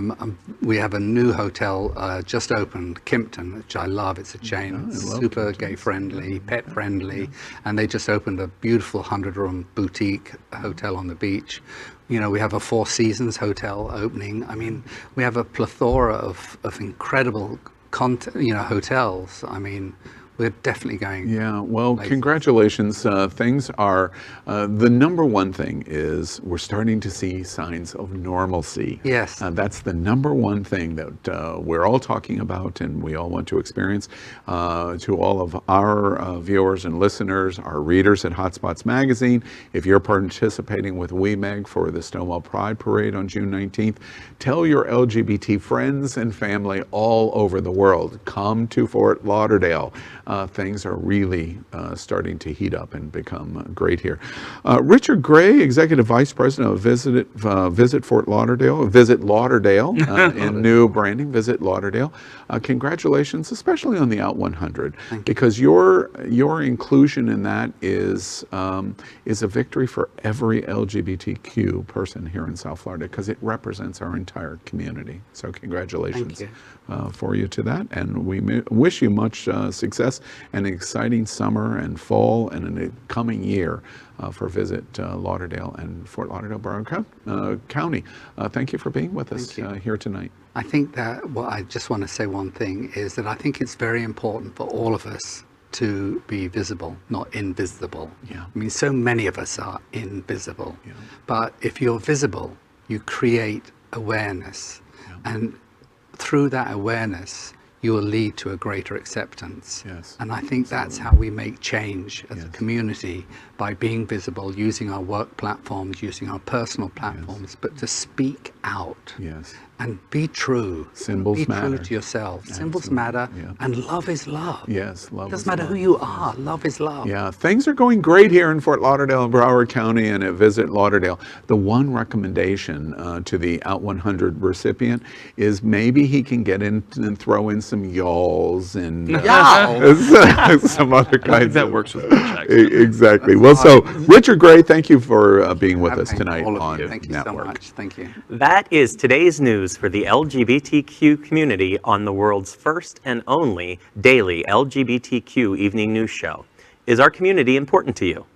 We have a new hotel just opened, Kimpton, which I love. It's a chain. It's super gay-friendly, pet-friendly, and they just opened a beautiful 100-room boutique hotel on the beach. You know, we have a Four Seasons hotel opening. I mean, we have a plethora of incredible hotels. I mean, we're definitely going. Yeah, well, congratulations. Things are, the number one thing is we're starting to see signs of normalcy. Yes. That's the number one thing that we're all talking about and we all want to experience. To all of our viewers and listeners, our readers at Hotspots Magazine, if you're participating with WeMeg for the Stonewall Pride Parade on June 19th, tell your LGBT friends and family all over the world, come to Fort Lauderdale. Things are really starting to heat up and become great here. Richard Gray, Executive Vice President of Visit Lauderdale in new branding, Visit Lauderdale. Congratulations, especially on the Out 100, because your inclusion in that is a victory for every LGBTQ person here in South Florida, because it represents our entire community. So congratulations for you to that, and we wish you much success and an exciting summer and fall and a coming year for Visit Lauderdale and Fort Lauderdale, Broward County. Thank you for being with us here tonight. I think that I just want to say one thing is that I think it's very important for all of us to be visible, not invisible. I mean, so many of us are invisible, but if you're visible, you create awareness, and through that awareness, you will lead to a greater acceptance. And I think that's how we make change as a community, by being visible, using our work platforms, using our personal platforms, but to speak out and be true. Symbols matter. Be true to yourself. Symbols matter, and love is love. Yes, love. It doesn't matter who you are, love is love. Yeah, things are going great here in Fort Lauderdale and Broward County and at Visit Lauderdale. The one recommendation to the Out 100 recipient is maybe he can get in and throw in some yawls and some other kinds that works with paychecks. Exactly. Well, so Richard Gray, thank you for being with us tonight on NetWERQ. Thank you so much. Thank you. That is today's news for the LGBTQ community on the world's first and only daily LGBTQ evening news show. Is our community important to you?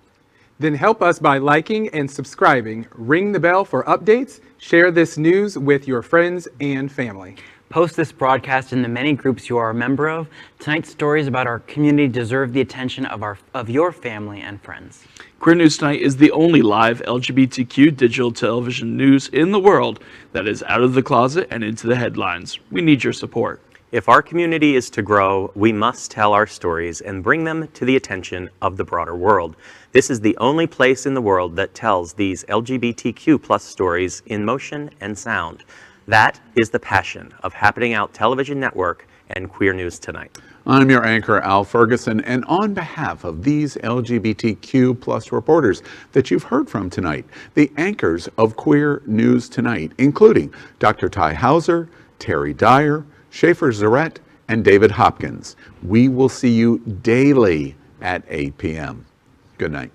Then help us by liking and subscribing, ring the bell for updates, share this news with your friends and family. Post this broadcast in the many groups you are a member of. Tonight's stories about our community deserve the attention of your family and friends. Queer News Tonight is the only live LGBTQ digital television news in the world that is out of the closet and into the headlines. We need your support. If our community is to grow, we must tell our stories and bring them to the attention of the broader world. This is the only place in the world that tells these LGBTQ+ stories in motion and sound. That is the passion of Happening Out Television Network and Queer News Tonight. I'm your anchor, Al Ferguson, and on behalf of these LGBTQ+ reporters that you've heard from tonight, the anchors of Queer News Tonight, including Dr. Ty Hauser, Terry Dyer, Schaefer Zarette, and David Hopkins. We will see you daily at 8 p.m. Good night.